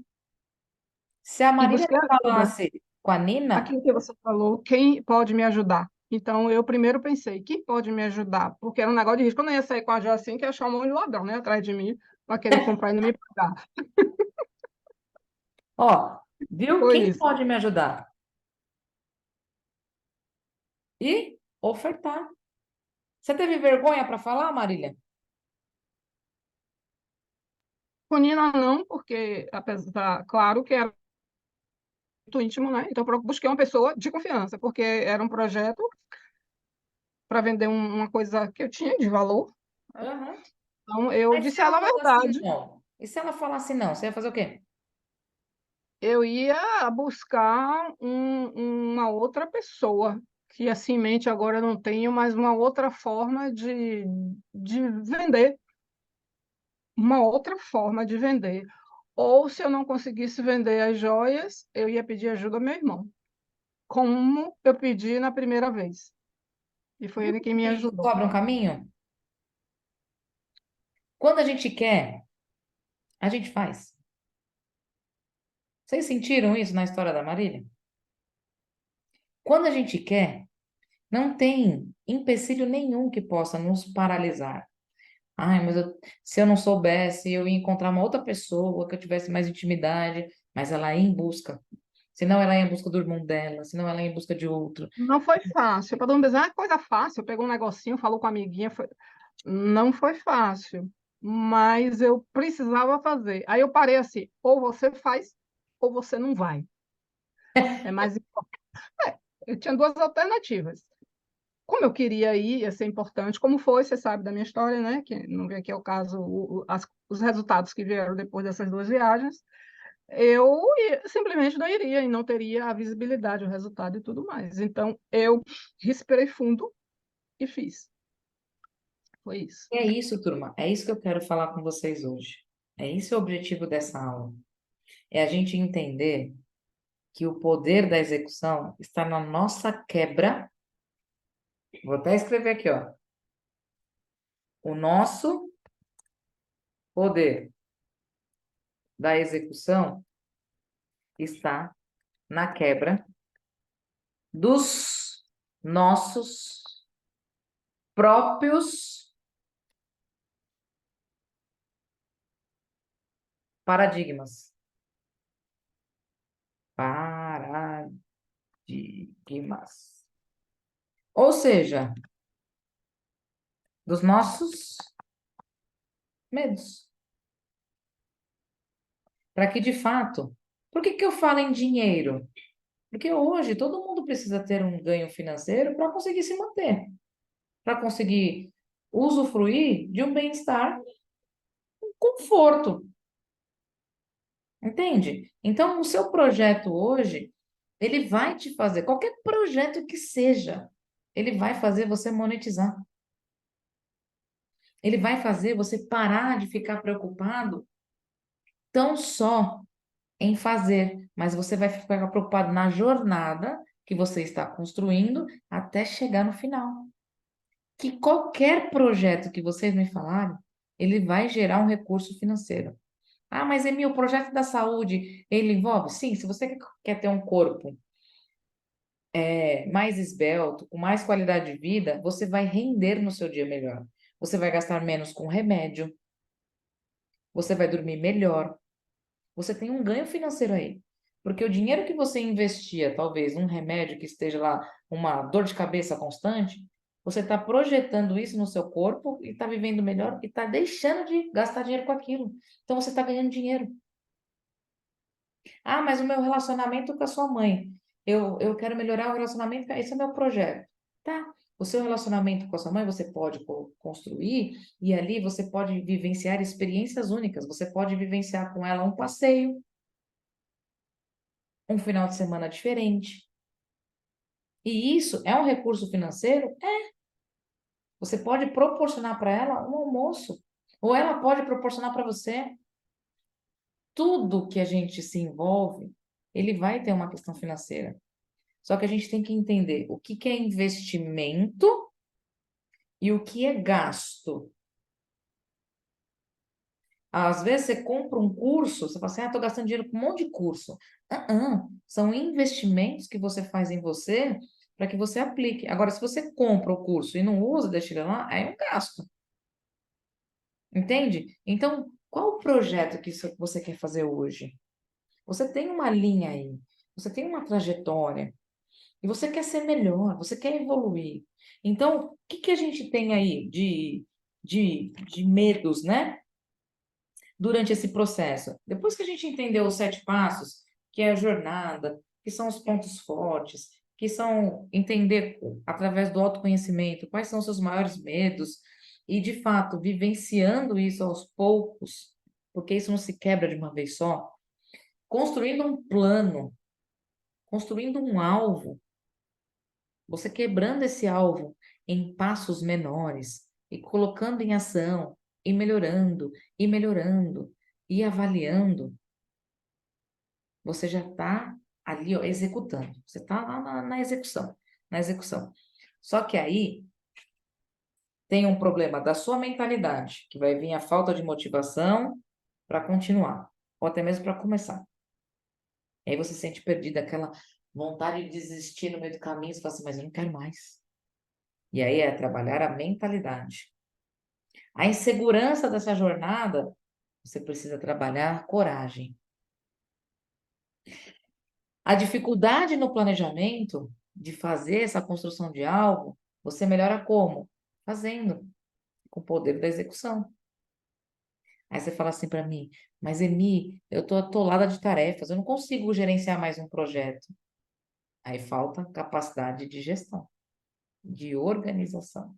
Se a E Marília busquei ajuda. falasse com a Nina, Aquilo que você falou, quem pode me ajudar? Então, eu primeiro pensei, quem pode me ajudar? Porque era um negócio de risco. Eu não ia sair com a joia assim, que ia achar um monte de ladrão, né? Atrás de mim, para querer comprar e não me pagar. ó, viu? Foi Quem isso. pode me ajudar? E ofertar. Você teve vergonha para falar, Marília? Funina não, porque, apesar, claro que era muito íntimo, né? Então, eu busquei uma pessoa de confiança, porque era um projeto para vender uma coisa que eu tinha de valor. Aham. Então, eu Mas se disse a ela ela a falasse verdade. não? E se ela falasse não, você ia fazer o quê? Eu ia buscar uma outra pessoa, que assim em mente agora eu não tenho, mas uma outra forma de vender, uma outra forma de vender. Ou se eu não conseguisse vender as joias, eu ia pedir ajuda ao meu irmão, como eu pedi na primeira vez. E foi Viu ele quem como me que a gente ajudou. descobre um caminho? Quando a gente quer, a gente faz. Vocês sentiram isso na história da Marília? Quando a gente quer, não tem empecilho nenhum que possa nos paralisar. Ai, se eu não soubesse, eu ia encontrar uma outra pessoa que eu tivesse mais intimidade, mas ela ia em busca. Senão ela ia em busca do irmão dela, senão ela ia em busca de outro. Não foi fácil. Para não dizer, ah, coisa fácil, pegou um negocinho, falou com a amiguinha, não foi fácil, mas eu precisava fazer. Aí eu parei assim, ou você faz, ou você não vai. É mais eu tinha duas alternativas. Como eu queria ir, ia ser importante, como foi, você sabe da minha história, né? Que não vê aqui é o caso, os resultados que vieram depois dessas duas viagens. Simplesmente não iria e não teria a visibilidade, o resultado e tudo mais. Então, eu respirei fundo e fiz. Foi isso. É isso, turma. É isso que eu quero falar com vocês hoje. É esse o objetivo dessa aula. É a gente entender que o poder da execução está na nossa quebra. Vou até escrever aqui, ó. O nosso poder da execução está na quebra dos nossos próprios paradigmas. Paradigmas. Ou seja, dos nossos medos. Para que, de fato, por que que eu falo em dinheiro? Porque hoje todo mundo precisa ter um ganho financeiro para conseguir se manter, para conseguir usufruir de um bem-estar, um conforto. Entende? Então, o seu projeto hoje, ele vai te fazer, qualquer projeto que seja, ele vai fazer você monetizar. Ele vai fazer você parar de ficar preocupado tão só em fazer, mas você vai ficar preocupado na jornada que você está construindo até chegar no final. Que qualquer projeto que vocês me falarem, ele vai gerar um recurso financeiro. Ah, mas Emil, o projeto da saúde, ele envolve? Sim, se você quer ter um corpo mais esbelto, com mais qualidade de vida, você vai render no seu dia melhor. Você vai gastar menos com remédio, você vai dormir melhor, você tem um ganho financeiro aí. Porque o dinheiro que você investia, talvez, num remédio que esteja lá, uma dor de cabeça constante, você está projetando isso no seu corpo e está vivendo melhor e está deixando de gastar dinheiro com aquilo. Então você está ganhando dinheiro. Ah, mas o meu relacionamento com a sua mãe. Eu quero melhorar o relacionamento, esse é o meu projeto. Tá. O seu relacionamento com a sua mãe você pode construir e ali você pode vivenciar experiências únicas. Você pode vivenciar com ela um passeio, um final de semana diferente. E isso é um recurso financeiro? É. Você pode proporcionar para ela um almoço, ou ela pode proporcionar para você. Tudo que a gente se envolve, ele vai ter uma questão financeira. Só que a gente tem que entender o que que é investimento e o que é gasto. Às vezes você compra um curso, você fala assim, estou gastando dinheiro com um monte de curso. São investimentos que você faz em você para que você aplique. Agora, se você compra o curso e não usa, deixa ele lá, é um gasto. Entende? Então, qual o projeto que você quer fazer hoje? Você tem uma linha aí, você tem uma trajetória, e você quer ser melhor, você quer evoluir. Então, o que que a gente tem aí de medos, né? Durante esse processo? Depois que a gente entendeu os 7 passos, que é a jornada, que são os pontos fortes, que são entender através do autoconhecimento quais são os seus maiores medos, e de fato vivenciando isso aos poucos, porque isso não se quebra de uma vez só, construindo um plano, construindo um alvo. Você quebrando esse alvo em passos menores e colocando em ação e melhorando e avaliando, você já está ali, ó, executando. Você está lá na execução, na execução. Só que aí tem um problema da sua mentalidade, que vai vir a falta de motivação para continuar, ou até mesmo para começar. E aí você se sente perdido, aquela vontade de desistir no meio do caminho, você fala assim, mas eu não quero mais. E aí é trabalhar a mentalidade. A insegurança dessa jornada, você precisa trabalhar a coragem. A dificuldade no planejamento de fazer essa construção de algo, você melhora como? Fazendo, com o poder da execução. Aí você fala assim para mim, mas Emi, eu estou atolada de tarefas, eu não consigo gerenciar mais um projeto. Aí falta capacidade de gestão, de organização.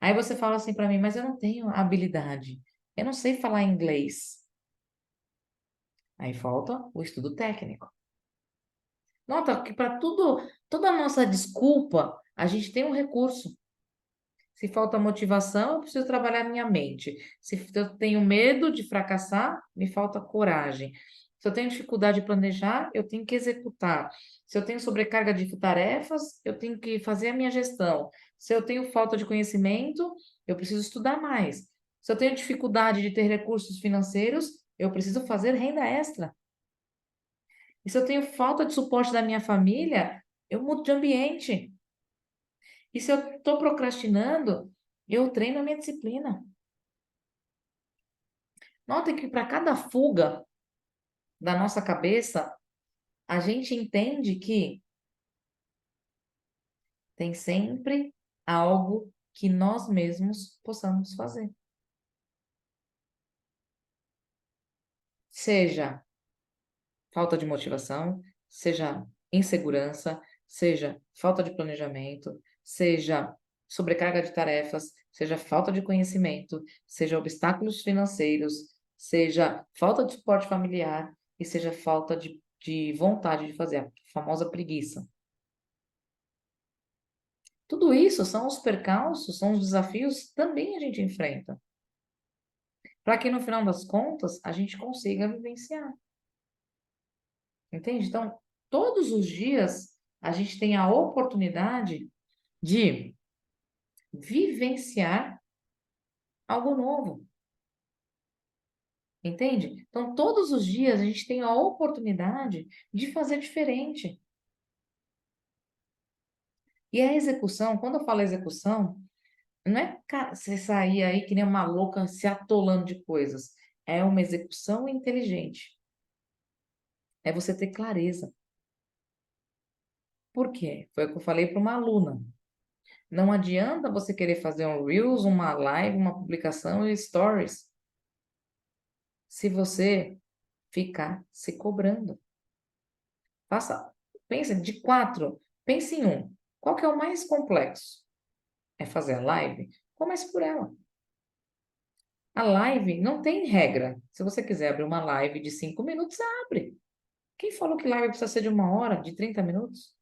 Aí você fala assim para mim, mas eu não tenho habilidade, eu não sei falar inglês. Aí falta o estudo técnico. Nota que para tudo, toda a nossa desculpa, a gente tem um recurso. Se falta motivação, eu preciso trabalhar minha mente. Se eu tenho medo de fracassar, me falta coragem. Se eu tenho dificuldade de planejar, eu tenho que executar. Se eu tenho sobrecarga de tarefas, eu tenho que fazer a minha gestão. Se eu tenho falta de conhecimento, eu preciso estudar mais. Se eu tenho dificuldade de ter recursos financeiros, eu preciso fazer renda extra. E se eu tenho falta de suporte da minha família, eu mudo de ambiente. E se eu estou procrastinando, eu treino a minha disciplina. Nota que para cada fuga da nossa cabeça, a gente entende que tem sempre algo que nós mesmos possamos fazer. Seja falta de motivação, seja insegurança, seja falta de planejamento, seja sobrecarga de tarefas, seja falta de conhecimento, seja obstáculos financeiros, seja falta de suporte familiar e seja falta de vontade de fazer, a famosa preguiça. Tudo isso são os percalços, são os desafios que também a gente enfrenta, para que no final das contas a gente consiga vivenciar. Entende? Então, todos os dias a gente tem a oportunidade de vivenciar algo novo. Entende? Então, todos os dias a gente tem a oportunidade de fazer diferente. E a execução, quando eu falo execução, não é você sair aí que nem uma louca se atolando de coisas. É uma execução inteligente. É você ter clareza. Por quê? Foi o que eu falei para uma aluna. Não adianta você querer fazer um Reels, uma live, uma publicação e stories se você ficar se cobrando. Faça, pense de 4, pense em um. Qual que é o mais complexo? É fazer a live? Comece por ela. A live não tem regra. Se você quiser abrir uma live de 5 minutos, abre. Quem falou que live precisa ser de 1 hora, de 30 minutos?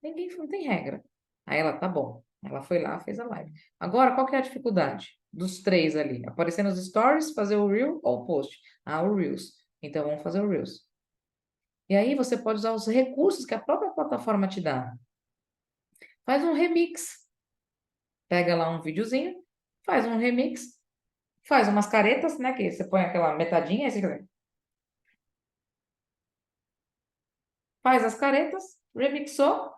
Ninguém não tem regra. Aí ela, tá bom. Ela foi lá, fez a live. Agora, qual que é a dificuldade dos três ali? Aparecer nos stories, fazer o Reel ou o post? Ah, o Reels. Então, vamos fazer o Reels. E aí, você pode usar os recursos que a própria plataforma te dá. Faz um remix. Pega lá um videozinho, faz um remix, faz umas caretas, né? Que você põe aquela metadinha, aí você faz as caretas, remixou,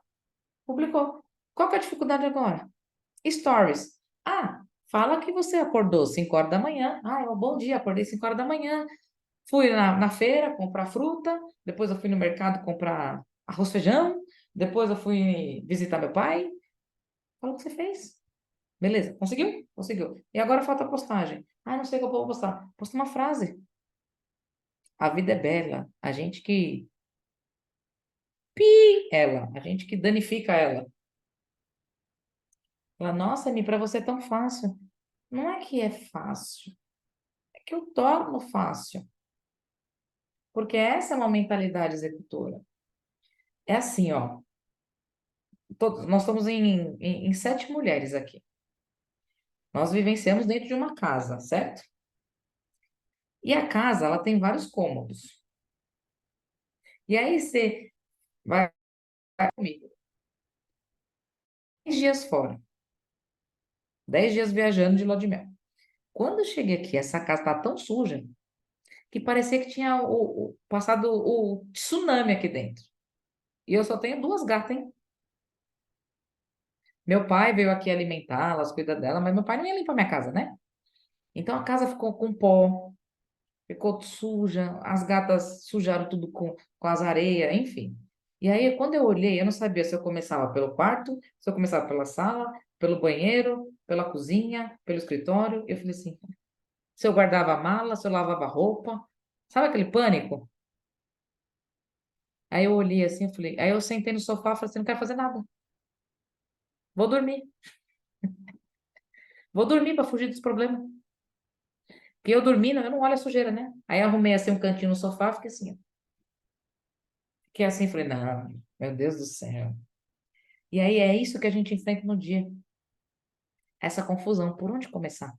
publicou. Qual que é a dificuldade agora? Stories. Ah, fala que você acordou 5 horas da manhã. Ah, é um bom dia, acordei 5 horas da manhã. Fui na feira comprar fruta. Depois eu fui no mercado comprar arroz e feijão. Depois eu fui visitar meu pai. Fala o que você fez. Beleza, conseguiu? Conseguiu. E agora falta a postagem. Ah, não sei o que eu vou postar. Posta uma frase. A vida é bela. A gente que ela, a gente que danifica ela. Fala, nossa, Mi, para você é tão fácil. Não é que é fácil, é que eu torno fácil. Porque essa é uma mentalidade executora. É assim, ó. Nós estamos em 7 mulheres aqui. Nós vivenciamos dentro de uma casa, certo? E a casa, ela tem vários cômodos. E aí você vai comigo. 10 dias fora. 10 dias viajando de lua de mel. Quando eu cheguei aqui, essa casa tá tão suja que parecia que tinha passado o tsunami aqui dentro. E eu só tenho 2 gatas, hein? Meu pai veio aqui alimentá-las, cuidar dela, mas meu pai não ia limpar minha casa, né? Então a casa ficou com pó, ficou suja, as gatas sujaram tudo com as areias, enfim. E aí, quando eu olhei, eu não sabia se eu começava pelo quarto, se eu começava pela sala, pelo banheiro, pela cozinha, pelo escritório. Eu falei assim, se eu guardava a mala, se eu lavava a roupa, sabe aquele pânico? Aí eu olhei assim, eu falei, aí eu sentei no sofá e falei assim, não quero fazer nada. Vou dormir. Vou dormir para fugir dos problemas. Porque eu dormindo, eu não olho a sujeira, né? Aí eu arrumei assim um cantinho no sofá, fiquei assim, ó. Fiquei assim, falei, não, meu Deus do céu. E aí é isso que a gente enfrenta no dia. Essa confusão, por onde começar?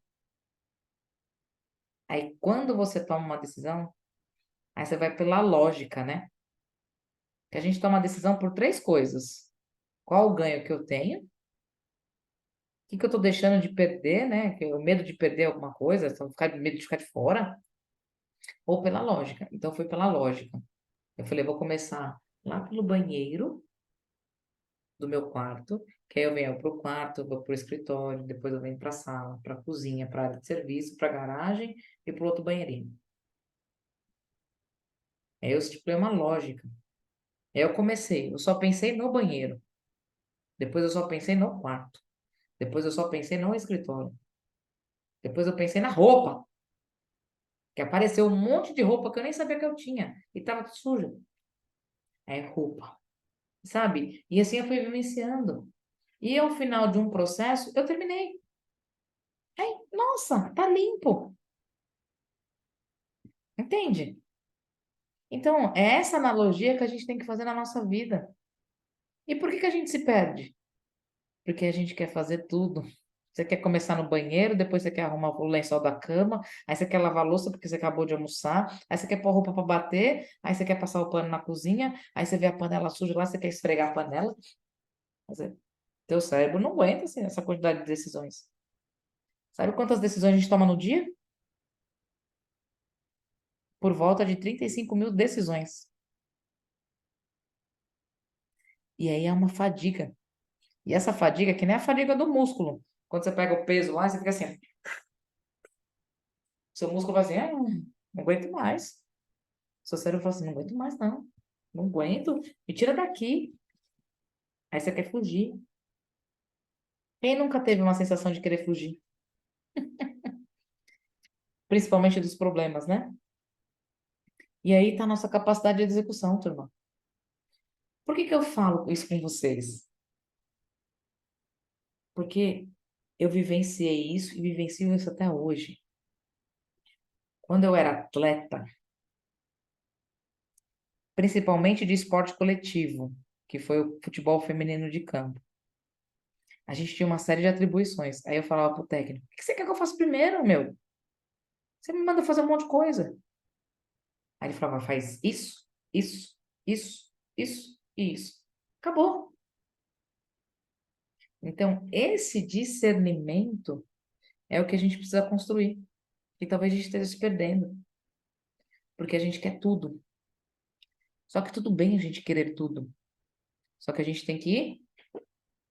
Aí quando você toma uma decisão, aí você vai pela lógica, né? Que a gente toma a decisão por 3 coisas. Qual o ganho que eu tenho? que eu tô deixando de perder, né? O medo de perder alguma coisa, só medo de ficar de fora, ou pela lógica. Então, foi pela lógica. Eu falei, vou começar lá pelo banheiro do meu quarto, que aí eu venho pro quarto, vou pro escritório, depois eu venho pra sala, pra cozinha, pra área de serviço, pra garagem e pro outro banheirinho. Aí eu estipulei uma lógica. Aí eu comecei, eu só pensei no banheiro, depois eu só pensei no quarto, depois eu só pensei no escritório, depois eu pensei na roupa, que apareceu um monte de roupa que eu nem sabia que eu tinha e tava tudo suja. É roupa, sabe? E assim eu fui vivenciando. E ao final de um processo, eu terminei. Aí, nossa, tá limpo. Entende? Então, é essa analogia que a gente tem que fazer na nossa vida. E por que que a gente se perde? Porque a gente quer fazer tudo. Você quer começar no banheiro, depois você quer arrumar o lençol da cama, aí você quer lavar a louça porque você acabou de almoçar, aí você quer pôr roupa para bater, aí você quer passar o pano na cozinha, aí você vê a panela suja lá, você quer esfregar a panela. Quer dizer, teu cérebro não aguenta assim, essa quantidade de decisões. Sabe quantas decisões a gente toma no dia? Por volta de 35 mil decisões. E aí é uma fadiga. E essa fadiga, é que nem a fadiga do músculo. Quando você pega o peso lá, você fica assim, seu músculo vai assim, não aguento mais. Seu cérebro fala assim, não aguento mais, não. Não aguento. Me tira daqui. Aí você quer fugir. Quem nunca teve uma sensação de querer fugir? Principalmente dos problemas, né? E aí tá a nossa capacidade de execução, turma. Por que que eu falo isso com vocês? Porque eu vivenciei isso e vivencio isso até hoje. Quando eu era atleta, principalmente de esporte coletivo, que foi o futebol feminino de campo, a gente tinha uma série de atribuições. Aí eu falava pro técnico: o que você quer que eu faça primeiro, meu? Você me manda fazer um monte de coisa. Aí ele falava: faz isso, isso, isso, isso e isso. Acabou. Então, esse discernimento é o que a gente precisa construir. E talvez a gente esteja se perdendo, porque a gente quer tudo. Só que tudo bem a gente querer tudo. Só que a gente tem que ir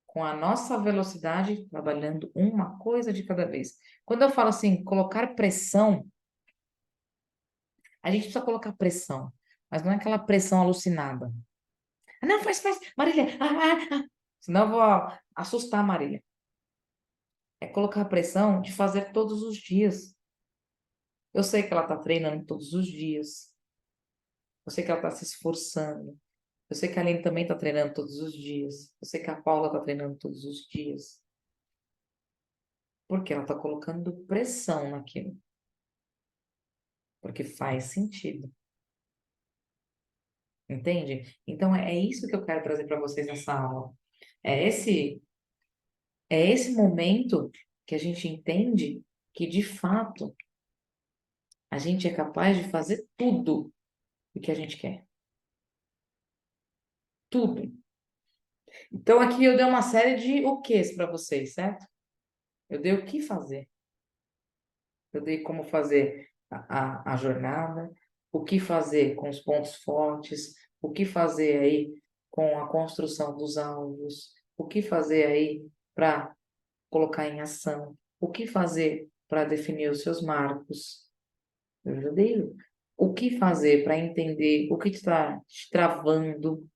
com a nossa velocidade, trabalhando uma coisa de cada vez. Quando eu falo assim, colocar pressão, a gente precisa colocar pressão, mas não é aquela pressão alucinada. Ah, não, faz, Marília, senão eu vou assustar a Marília. É colocar pressão de fazer todos os dias. Eu sei que ela está treinando todos os dias. Eu sei que ela está se esforçando. Eu sei que a Aline também está treinando todos os dias. Eu sei que a Paula está treinando todos os dias. Porque ela está colocando pressão naquilo. Porque faz sentido. Entende? Então é isso que eu quero trazer para vocês nessa aula. É esse, é esse momento que a gente entende que, de fato, a gente é capaz de fazer tudo o que a gente quer. Tudo. Então, aqui eu dei uma série de o quês para vocês, certo? Eu dei o que fazer. Eu dei como fazer a jornada, o que fazer com os pontos fortes, o que fazer aí com a construção dos alvos, o que fazer aí para colocar em ação, o que fazer para definir os seus marcos. Eu já dei o que fazer para entender o que está te travando.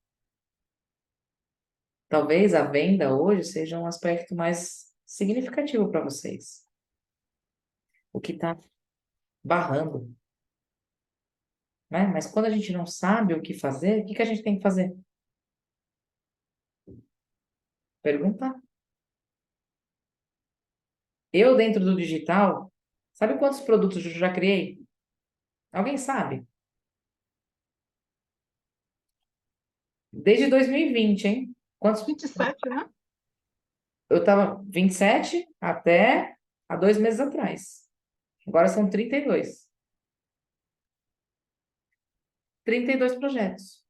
Talvez a venda hoje seja um aspecto mais significativo para vocês. O que está barrando, né? Mas quando a gente não sabe o que fazer, o que que a gente tem que fazer? Perguntar. Eu, dentro do digital, sabe quantos produtos eu já criei? Alguém sabe? Desde 2020, hein? Quantos? 27, né? Eu estava 27 até há 2 meses atrás. Agora são 32. 32 projetos.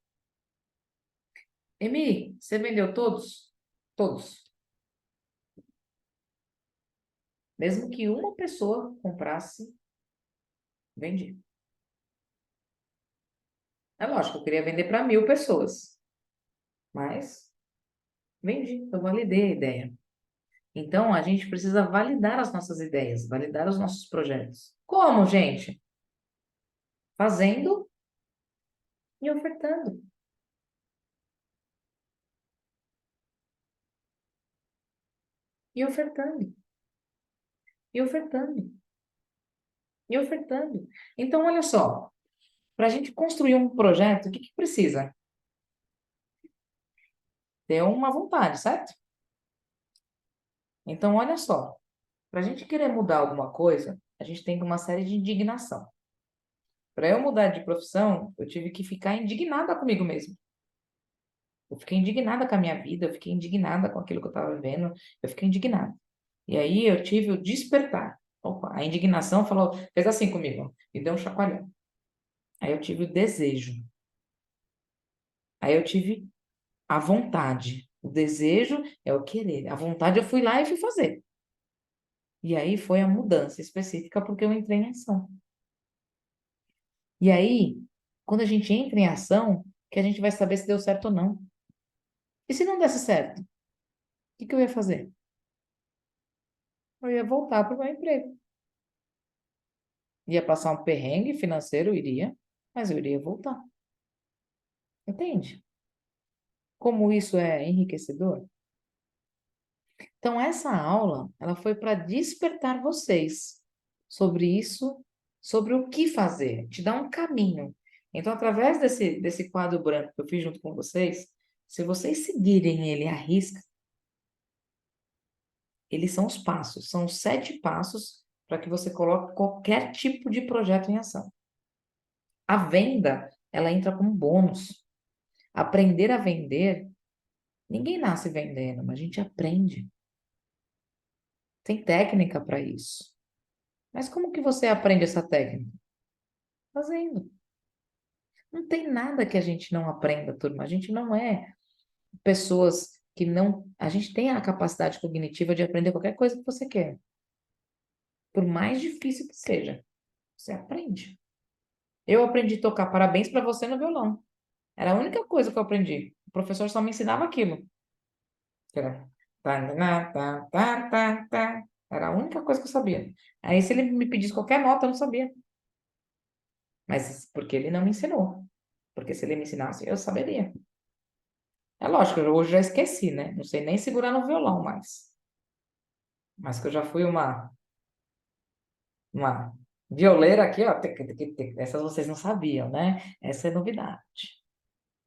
Emi, você vendeu todos? Todos. Mesmo que uma pessoa comprasse, vendi. É lógico, eu queria vender para 1.000 pessoas, mas vendi, eu validei a ideia. Então, a gente precisa validar as nossas ideias, validar os nossos projetos. Como, gente? Fazendo e ofertando. E ofertando. E ofertando. E ofertando. Então, olha só, para a gente construir um projeto, o que que precisa? Ter uma vontade, certo? Então, olha só, para a gente querer mudar alguma coisa, a gente tem uma série de indignação. Para eu mudar de profissão, eu tive que ficar indignada comigo mesmo. Eu fiquei indignada com a minha vida, eu fiquei indignada com aquilo que eu estava vivendo, eu fiquei indignada. E aí eu tive o despertar. Opa, a indignação falou, fez assim comigo, me deu um chacoalhão. Aí eu tive o desejo. Aí eu tive a vontade. O desejo é o querer. A vontade eu fui lá e fui fazer. E aí foi a mudança específica porque eu entrei em ação. E aí, quando a gente entra em ação, que a gente vai saber se deu certo ou não. E se não desse certo, o que que eu ia fazer? Eu ia voltar para o meu emprego. Ia passar um perrengue financeiro, iria, mas eu iria voltar. Entende? Como isso é enriquecedor? Então, essa aula, ela foi para despertar vocês sobre isso, sobre o que fazer, te dar um caminho. Então, através desse quadro branco que eu fiz junto com vocês, se vocês seguirem ele à risca, eles são os passos, são os 7 passos para que você coloque qualquer tipo de projeto em ação. A venda, ela entra como bônus. Aprender a vender, ninguém nasce vendendo, mas a gente aprende. Tem técnica para isso. Mas como que você aprende essa técnica? Fazendo. Não tem nada que a gente não aprenda, turma. A gente não é pessoas que não. A gente tem a capacidade cognitiva de aprender qualquer coisa que você quer. Por mais difícil que seja, você aprende. Eu aprendi a tocar parabéns para você no violão. Era a única coisa que eu aprendi. O professor só me ensinava aquilo. Que era tá, tá, tá, tá, tá, tá. Era a única coisa que eu sabia. Aí, se ele me pedisse qualquer nota, eu não sabia. Mas porque ele não me ensinou. Porque se ele me ensinasse, eu saberia. É lógico, eu hoje já esqueci, né? Não sei nem segurar no violão mais. Mas que eu já fui uma violeira aqui, ó. Essas vocês não sabiam, né? Essa é novidade.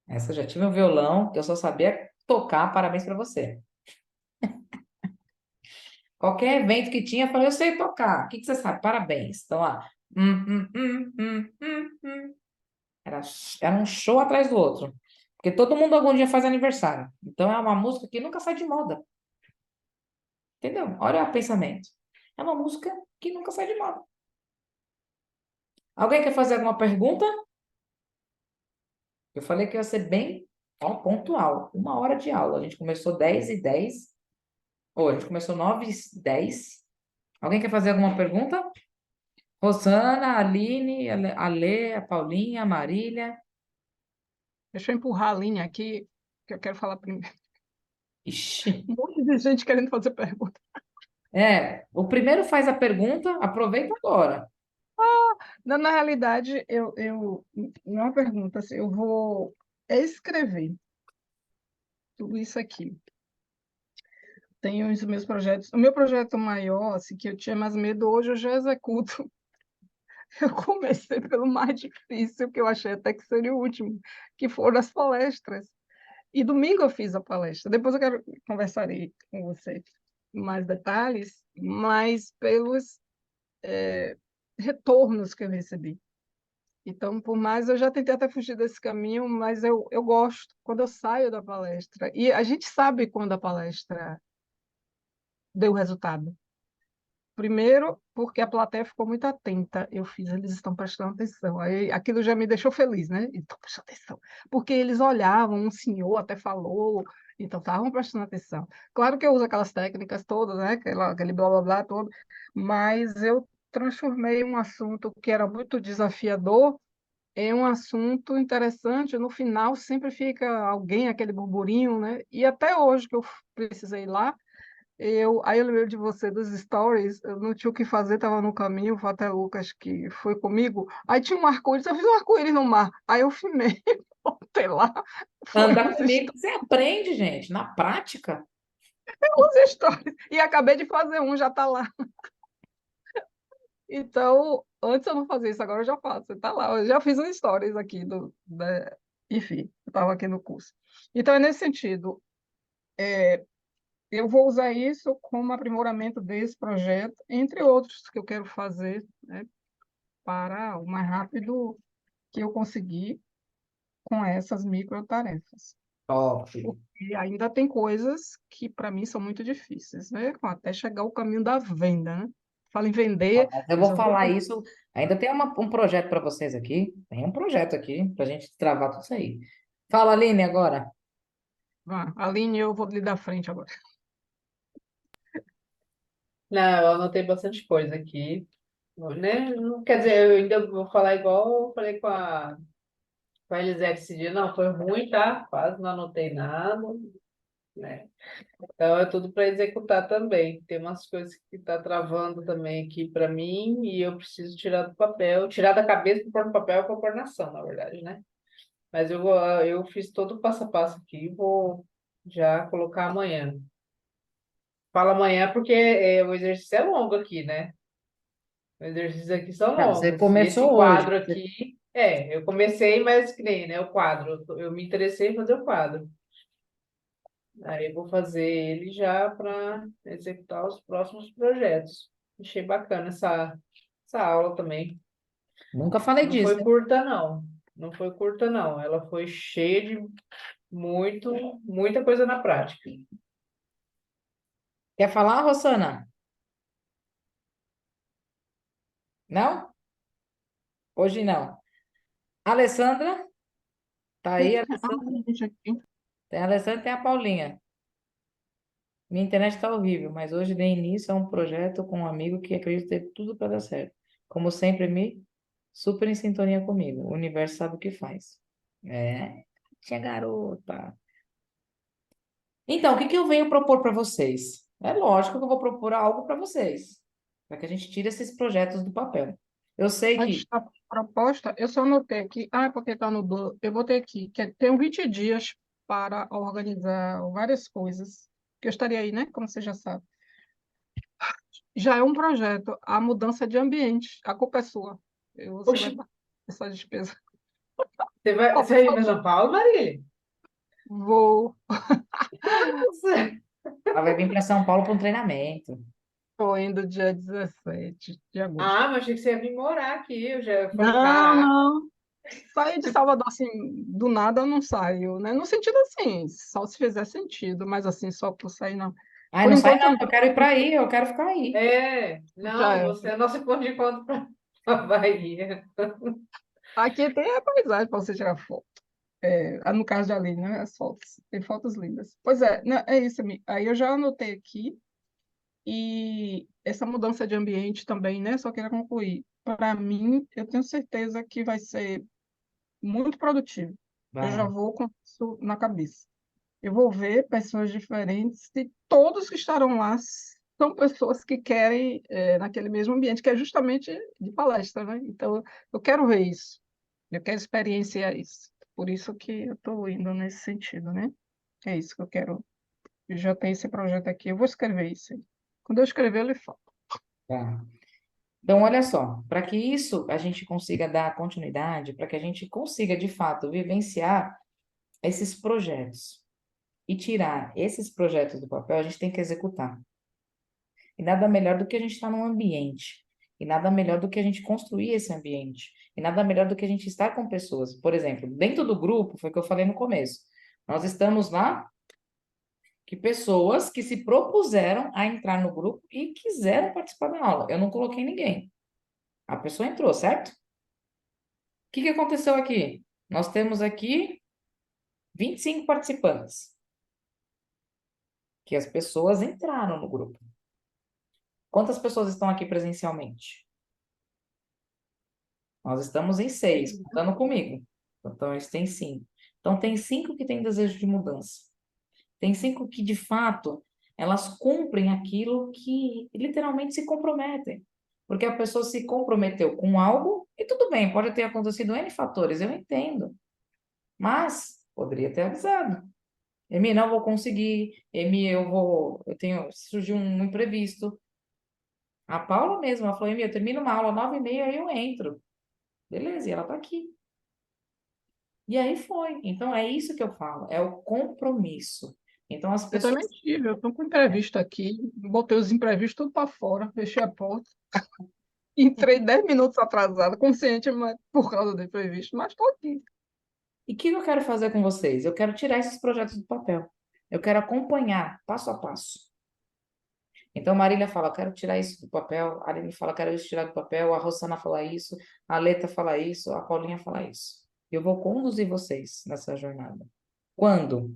Essa eu já tive um violão que eu só sabia tocar, parabéns para você. Qualquer evento que tinha, eu falei, eu sei tocar. O que que você sabe? Parabéns. Então, lá. Era, era um show atrás do outro. Porque todo mundo algum dia faz aniversário. Então, é uma música que nunca sai de moda. Entendeu? Olha o pensamento. É uma música que nunca sai de moda. Alguém quer fazer alguma pergunta? Eu falei que ia ser bem, ó, pontual. 1 hora de aula. A gente começou 10h10. Ou a gente começou 9h10. Alguém quer fazer alguma pergunta? Rosana, a Aline, a Lê, a Paulinha, a Marília. Deixa eu empurrar a linha aqui, que eu quero falar primeiro. Ixi. Um monte de gente querendo fazer pergunta. É, o primeiro faz a pergunta, aproveita agora. Na realidade, não é uma pergunta, assim, eu vou escrever tudo isso aqui. Tenho os meus projetos. O meu projeto maior, assim, que eu tinha mais medo, hoje eu já executo. Eu comecei pelo mais difícil, que eu achei até que seria o último, que foram as palestras. E domingo eu fiz a palestra. Depois eu quero conversarei com você mais detalhes, mas pelos retornos que eu recebi. Então, por mais eu já tentei até fugir desse caminho, mas eu gosto quando eu saio da palestra. E a gente sabe quando a palestra deu resultado. Primeiro, porque a plateia ficou muito atenta. Eu fiz, eles estão prestando atenção. Aí aquilo já me deixou feliz, né? Eles estão prestando atenção. Porque eles olhavam, um senhor até falou, Então, estavam prestando atenção. Claro que eu uso aquelas técnicas todas, né? Aquele blá blá blá todo, mas eu transformei um assunto que era muito desafiador em um assunto interessante. No final, sempre fica alguém, aquele burburinho, né? E até hoje que eu precisei ir lá, aí eu lembrei de você dos stories, eu não tinha o que fazer, estava no caminho, foi até Lucas que foi comigo. Aí tinha um arco-íris, eu fiz um arco-íris no mar. Aí eu filmei, voltei lá, foi Anda os comigo, você aprende, gente, na prática. os stories. E acabei de fazer um, já está lá. Então, antes eu não fazia isso, agora eu já faço. Está lá, eu já fiz um stories aqui enfim, eu estava aqui no curso. Então, é nesse sentido, eu vou usar isso como aprimoramento desse projeto, entre outros que eu quero fazer, né, para o mais rápido que eu conseguir com essas microtarefas. Top. Porque ainda tem coisas que para mim são muito difíceis, né? Até chegar o caminho da venda, né? Fala em vender, Mas eu mas vou eu vou falar isso. Ainda tem um projeto para vocês aqui. Tem um projeto aqui para a gente travar tudo isso aí. Fala, Aline, agora. Aline, eu vou lhe dar frente agora. Não, eu anotei bastante coisa aqui, né? Não quer dizer, eu ainda vou falar igual eu falei com a Elisete esse dia. Não, foi ruim, tá? Quase não anotei nada, né? Então é tudo para executar também. Tem umas coisas que tá travando também aqui para mim e eu preciso tirar do papel, tirar da cabeça para pôr no papel para pôr na ação, na verdade, né? Mas eu fiz todo o passo a passo aqui e vou já colocar amanhã. Fala amanhã porque o exercício é longo aqui, né? Os exercícios aqui são Não, você longos. Esse começou hoje. quadro aqui, eu comecei, mas que nem, né? O quadro. Eu me interessei em fazer o quadro. Aí eu vou fazer ele já para executar os próximos projetos. Achei bacana essa aula também. Nunca falei Não disso, foi hein? curta, não. Não foi curta, não. Ela foi cheia de muita coisa na prática. Quer falar, Rossana? Não? Hoje não. Alessandra? Tá aí, Alessandra? Gente, aqui. Tem a Alessandra e tem a Paulinha. Minha internet está horrível, mas hoje dei início a um projeto com um amigo que acredito ter tudo para dar certo. Como sempre, super em sintonia comigo. O universo sabe o que faz. É, tia garota. Então, o que que eu venho propor para vocês? É lógico que eu vou propor algo para vocês, para que a gente tire esses projetos do papel. Eu sei Antes que. da proposta, eu só anotei aqui, porque está no Blue, eu botei aqui, que tenho 20 dias para organizar várias coisas, que eu estaria aí, né? Como você já sabe. Já é um projeto, a mudança de ambiente, a culpa é sua. Você vai Oxi, pagar essa despesa. você vai ir para São Paulo, Marília? Vou, Nossa. Ela vai vir para São Paulo para um treinamento. estou indo dia 17 de agosto. Ah, mas achei que você ia vir morar aqui. Eu já falei, Não, caraca. não. Sair de Salvador assim, do nada eu não saio, né? No sentido assim, só se fizer sentido, mas assim, só por sair não. Ai, Por não sai enquanto não, não. eu quero ir para aí, eu quero ficar aí. Já Não, é. você é nosso ponto de encontro para Bahia. Aqui tem a paisagem para você tirar foto. No caso de Aline, né? As fotos. Tem fotos lindas. Pois é, né, é isso, amiga. Aí eu já anotei aqui. E essa mudança de ambiente também, né? Só queria concluir. Para mim, eu tenho certeza que vai ser muito produtivo. Eu já Vai. vou com isso na cabeça. Eu vou ver pessoas diferentes e todos que estarão lá são pessoas que querem, naquele mesmo ambiente, que é justamente de palestra, né? Então, eu quero ver isso. Eu quero experienciar isso. Por isso que eu estou indo nesse sentido, né? É isso que eu quero. Eu já tenho esse projeto aqui, eu vou escrever isso aí. Quando eu escrever, eu lhe falo. Tá. Então, olha só, para que isso a gente consiga dar continuidade, para que a gente consiga, de fato, vivenciar esses projetos e tirar esses projetos do papel, a gente tem que executar. E nada melhor do que a gente estar num ambiente. E nada melhor do que a gente construir esse ambiente. E nada melhor do que a gente estar com pessoas. Por exemplo, dentro do grupo, foi o que eu falei no começo. Nós estamos lá que pessoas que se propuseram a entrar no grupo e quiseram participar da aula. Eu não coloquei ninguém. A pessoa entrou, certo? O que que aconteceu aqui? Nós temos aqui 25 participantes. que as pessoas entraram no grupo. Quantas pessoas estão aqui presencialmente? Nós estamos em 6, contando comigo. Então, eles têm 5. Então, tem 5 que têm desejo de mudança. Tem 5 que, de fato, elas cumprem aquilo que literalmente se comprometem. Porque a pessoa se comprometeu com algo, e tudo bem, pode ter acontecido N fatores, eu entendo. Mas poderia ter avisado. Emi, não vou conseguir. Emi, surgiu um imprevisto. A Paula mesmo, ela falou, Emi, eu termino uma aula 9h30, aí eu entro. Beleza, e ela tá aqui. E aí foi. Então, é isso que eu falo, é o compromisso. Então, as Eu também pessoas... tive, eu estou com imprevisto aqui, botei os imprevistos tudo para fora, fechei a porta, entrei 10 minutos atrasada, consciente, mas por causa do imprevisto, mas estou aqui. E o que eu quero fazer com vocês? Eu quero tirar esses projetos do papel. Eu quero acompanhar, passo a passo. Então, Marília fala, quero tirar isso do papel. A Aline fala, quero isso tirar do papel. A Rosana fala isso. A Leta fala isso. A Paulinha fala isso. Eu vou conduzir vocês nessa jornada. Quando?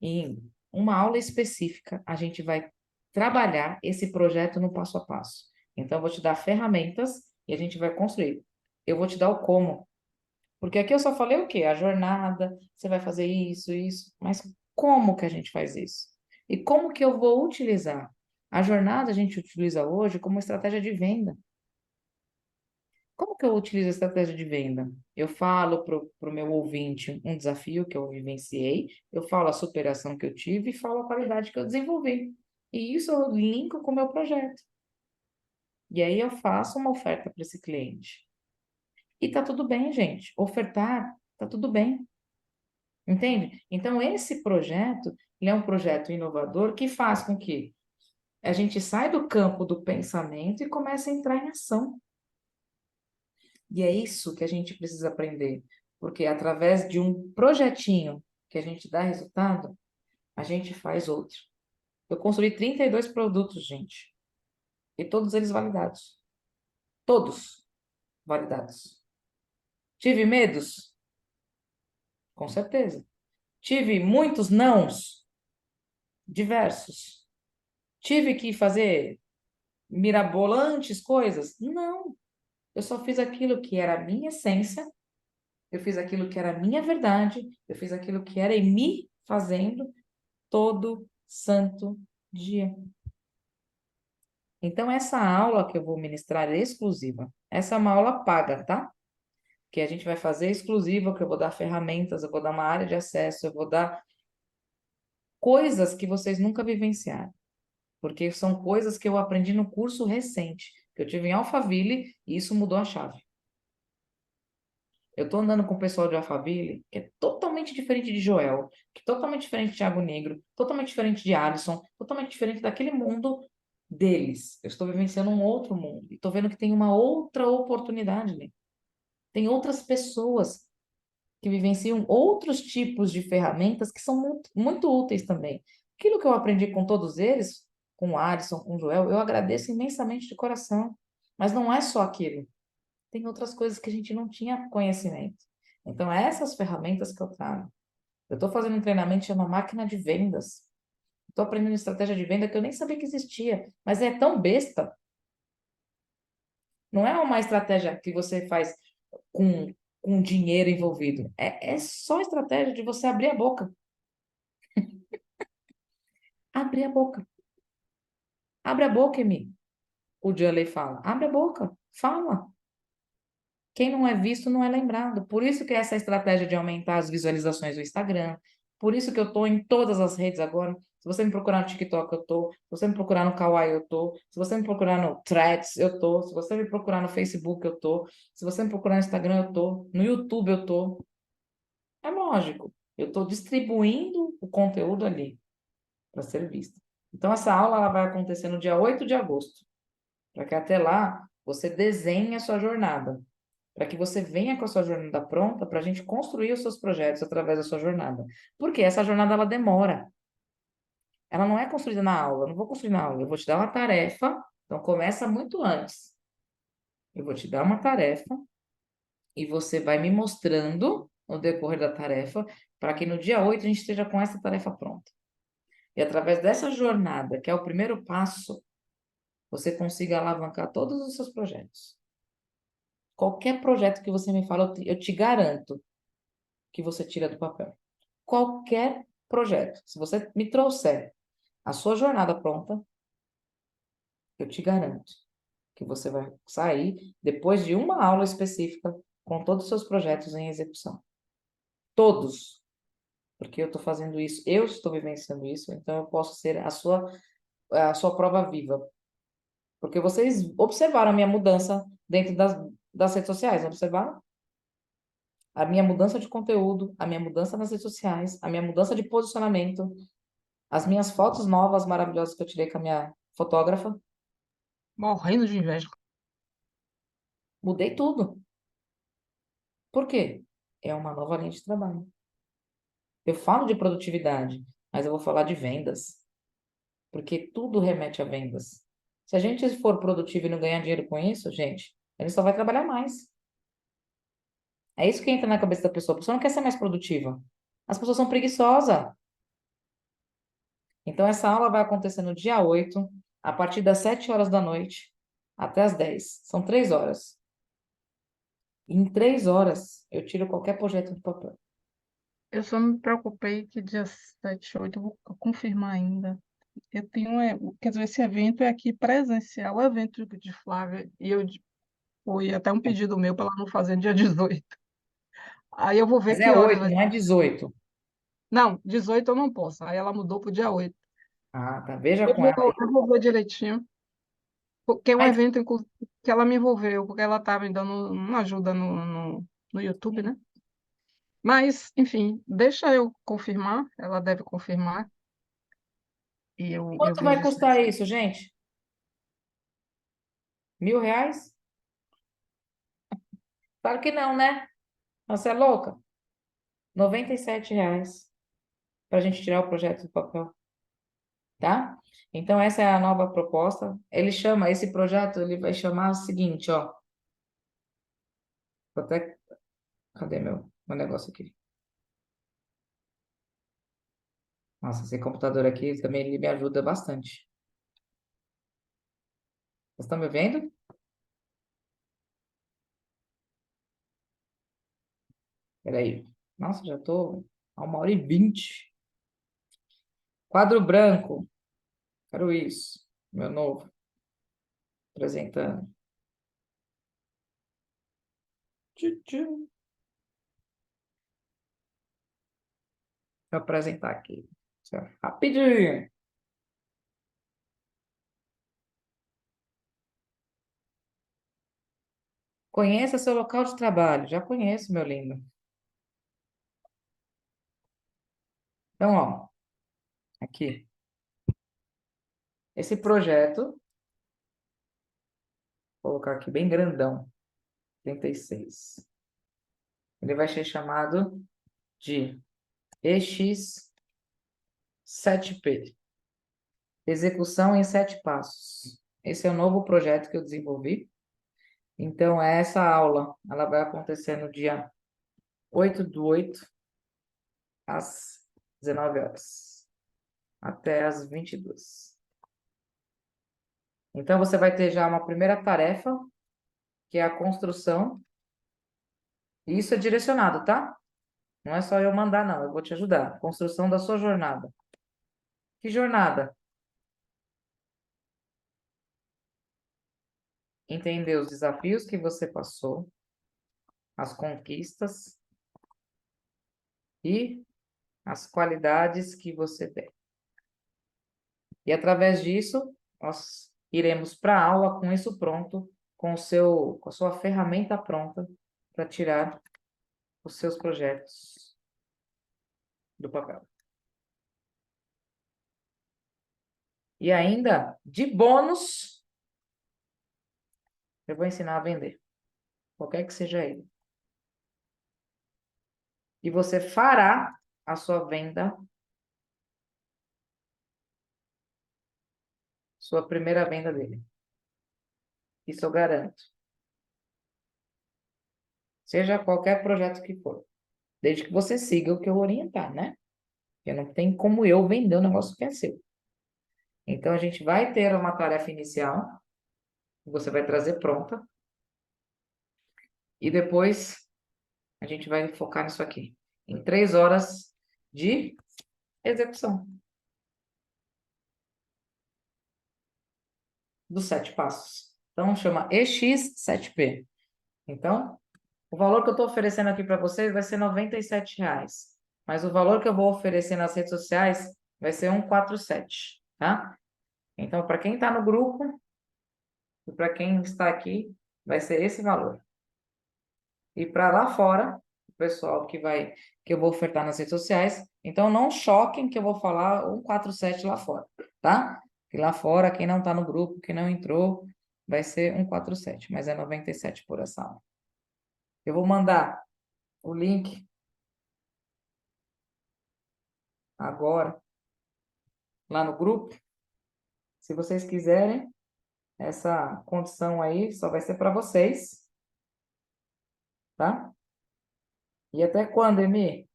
Em uma aula específica, a gente vai trabalhar esse projeto no passo a passo. Então, eu vou te dar ferramentas e a gente vai construir. Eu vou te dar o como. Porque aqui eu só falei o quê? A jornada, você vai fazer isso, isso. Mas como que a gente faz isso? E como que eu vou utilizar? A jornada a gente utiliza hoje como estratégia de venda. Como que eu utilizo a estratégia de venda? Eu falo para o meu ouvinte um desafio que eu vivenciei, eu falo a superação que eu tive e falo a qualidade que eu desenvolvi. E isso eu linko com o meu projeto. E aí eu faço uma oferta para esse cliente. E tá tudo bem, gente. Ofertar, tá tudo bem. Entende? Então, esse projeto, ele é um projeto inovador que faz com que a gente saia do campo do pensamento e comece a entrar em ação. E é isso que a gente precisa aprender, porque através de um projetinho que a gente dá resultado, a gente faz outro. Eu construí 32 produtos, gente, e todos eles validados. Todos validados. Tive medos? Com certeza. Tive muitos nãos? Diversos. Tive que fazer mirabolantes coisas? Não. Eu só fiz aquilo que era a minha essência, eu fiz aquilo que era a minha verdade, eu fiz aquilo que era em me fazendo todo santo dia. Então, essa aula que eu vou ministrar é exclusiva. Essa é uma aula paga, tá? Que a gente vai fazer exclusiva, que eu vou dar ferramentas, eu vou dar uma área de acesso, eu vou dar coisas que vocês nunca vivenciaram. Porque são coisas que eu aprendi no curso recente, que eu tive em Alphaville, e isso mudou a chave. Eu estou andando com o pessoal de Alphaville, que é totalmente diferente de Joel, que é totalmente diferente de Thiago Negro, totalmente diferente de Alisson, totalmente diferente daquele mundo deles. Eu estou vivenciando um outro mundo. E estou vendo que tem uma outra oportunidade ali. Tem outras pessoas que vivenciam outros tipos de ferramentas que são muito, muito úteis também. Aquilo que eu aprendi com todos eles, com o Alisson, com o Joel, eu agradeço imensamente de coração. Mas não é só aquilo. Tem outras coisas que a gente não tinha conhecimento. Então, é essas ferramentas que eu trago. Eu estou fazendo um treinamento que chama Máquina de Vendas. Estou aprendendo estratégia de venda que eu nem sabia que existia, mas é tão besta. Não é uma estratégia que você faz com dinheiro envolvido. É só estratégia de você abrir a boca. Abrir a boca. Abre a boca, Emi. O Janley fala. Abre a boca. Fala. Quem não é visto não é lembrado. Por isso que essa estratégia de aumentar as visualizações do Instagram. Por isso que eu estou em todas as redes agora. Se você me procurar no TikTok, eu estou. Se você me procurar no Kawaii, eu estou. Se você me procurar no Threads, eu estou. Se você me procurar no Facebook, eu estou. Se você me procurar no Instagram, eu estou. No YouTube, eu estou. É lógico. Eu estou distribuindo o conteúdo ali para ser visto. Então, essa aula ela vai acontecer no dia 8 de agosto. Para que até lá você desenhe a sua jornada, para que você venha com a sua jornada pronta para a gente construir os seus projetos através da sua jornada. Porque essa jornada ela demora. Ela não é construída na aula. Eu não vou construir na aula. Eu vou te dar uma tarefa. Então começa muito antes. Eu vou te dar uma tarefa e você vai me mostrando no decorrer da tarefa para que no dia 8 a gente esteja com essa tarefa pronta. E através dessa jornada, que é o primeiro passo, você consiga alavancar todos os seus projetos. Qualquer projeto que você me fala, eu te garanto que você tira do papel. Qualquer projeto. Se você me trouxer a sua jornada pronta, eu te garanto que você vai sair depois de uma aula específica com todos os seus projetos em execução. Todos. Porque eu estou fazendo isso, eu estou vivenciando isso, então eu posso ser a sua prova viva. Porque vocês observaram a minha mudança dentro das redes sociais, não observaram? A minha mudança de conteúdo, a minha mudança nas redes sociais, a minha mudança de posicionamento, as minhas fotos novas, maravilhosas que eu tirei com a minha fotógrafa, Morrendo de inveja. mudei tudo. Por quê? É uma nova linha de trabalho. Eu falo de produtividade, mas eu vou falar de vendas, porque tudo remete a vendas. Se a gente for produtivo e não ganhar dinheiro com isso, gente, a gente só vai trabalhar mais. É isso que entra na cabeça da pessoa. A pessoa não quer ser mais produtiva. As pessoas são preguiçosas. Então, essa aula vai acontecer no dia 8, a partir das 7 horas da noite até as 10. São 3 horas. Em 3 horas, eu tiro qualquer projeto do papel. Eu só me preocupei que dia 7, 8, eu vou confirmar ainda. Eu tenho, quer dizer, esse evento é aqui presencial, o evento de Flávia, e foi até um pedido meu para ela não fazer dia 18. Aí eu vou ver Mas é que horas 8, vai não ser. é 18. Não, 18 eu não posso. Aí ela mudou para o dia 8. Ah, tá. Veja Eu com ela. vou, eu vou ver direitinho, porque é um Mas evento inclusive, que ela me envolveu, porque ela estava me dando uma ajuda no YouTube, né? Mas, enfim, deixa eu confirmar, ela deve confirmar, e eu quanto vai vejo isso. custar isso, gente? R$ 1.000? Claro que não, né? Você é louca? R$ 97 para a gente tirar o projeto do papel, tá? Então, essa é a nova proposta. Esse projeto, ele vai chamar o seguinte, ó. Vou até, cadê meu negócio aqui? Nossa, esse computador aqui também ele me ajuda bastante. Vocês estão me vendo? Peraí. Nossa, já tô a 1h20. Quadro branco. Quero isso. Meu novo. Apresentando. Tchu, tchu. Vou apresentar aqui. Rapidinho. Conheça seu local de trabalho. Já conheço, meu lindo. Então, ó, aqui. Esse projeto, vou colocar aqui bem grandão. 36. Ele vai ser chamado de EX7P. Execução em 7 passos. Esse é o novo projeto que eu desenvolvi. Então, essa aula, ela vai acontecer no dia 8/8, às 19 horas, até às 22. Então, você vai ter já uma primeira tarefa, que é a construção. E isso é direcionado, tá? Não é só eu mandar, não. Eu vou te ajudar. Construção da sua jornada. Que jornada? Entender os desafios que você passou, as conquistas e as qualidades que você tem. E através disso, nós iremos para a aula com isso pronto, com a sua ferramenta pronta para tirar os seus projetos do papel. E ainda, de bônus, eu vou ensinar a vender, qualquer que seja ele. E você fará a sua venda, sua primeira venda dele. Isso eu garanto. Seja qualquer projeto que for. Desde que você siga o que eu orientar, né? Porque não tem como eu vender um negócio que é seu. Então, a gente vai ter uma tarefa inicial, que você vai trazer pronta, e depois a gente vai focar nisso aqui, em 3 horas de execução dos 7 passos. Então, chama EX7P. Então, o valor que eu estou oferecendo aqui para vocês vai ser R$ 97. Mas o valor que eu vou oferecer nas redes sociais vai ser 147, tá? Então, para quem está no grupo e para quem está aqui, vai ser esse valor. E para lá fora, o pessoal que eu vou ofertar nas redes sociais, então não choquem que eu vou falar 147 lá fora, tá? E lá fora, quem não está no grupo, quem não entrou, vai ser 147, mas é 97 por essa aula. Eu vou mandar o link agora lá no grupo. Se vocês quiserem, essa condição aí só vai ser para vocês, tá? E até quando, Emi?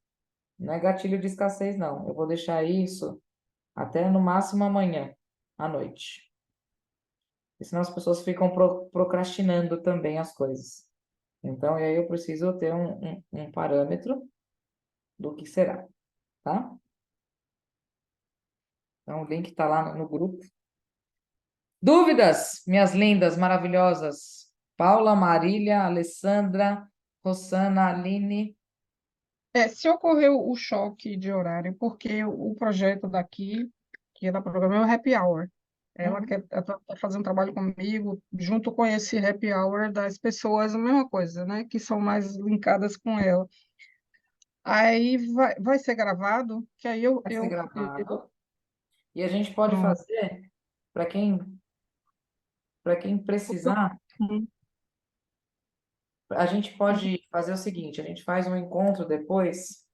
Não é gatilho de escassez, não. Eu vou deixar isso até no máximo amanhã à noite. Porque senão as pessoas ficam procrastinando também as coisas. Então, e aí eu preciso ter um parâmetro do que será, tá? Então, o link está lá no grupo. Dúvidas, minhas lindas, maravilhosas? Paula, Marília, Alessandra, Rosana, Aline. Se ocorreu o choque de horário, porque o projeto daqui, que ela programou, é o Happy Hour. Ela Uhum. quer tá fazer um trabalho comigo, junto com esse Happy Hour das pessoas, a mesma coisa, né? Que são mais linkadas com ela. Aí vai ser gravado, que aí Vai ser eu gravado. E a gente pode pronto. fazer, para quem precisar, a gente pode fazer o seguinte, a gente faz um encontro depois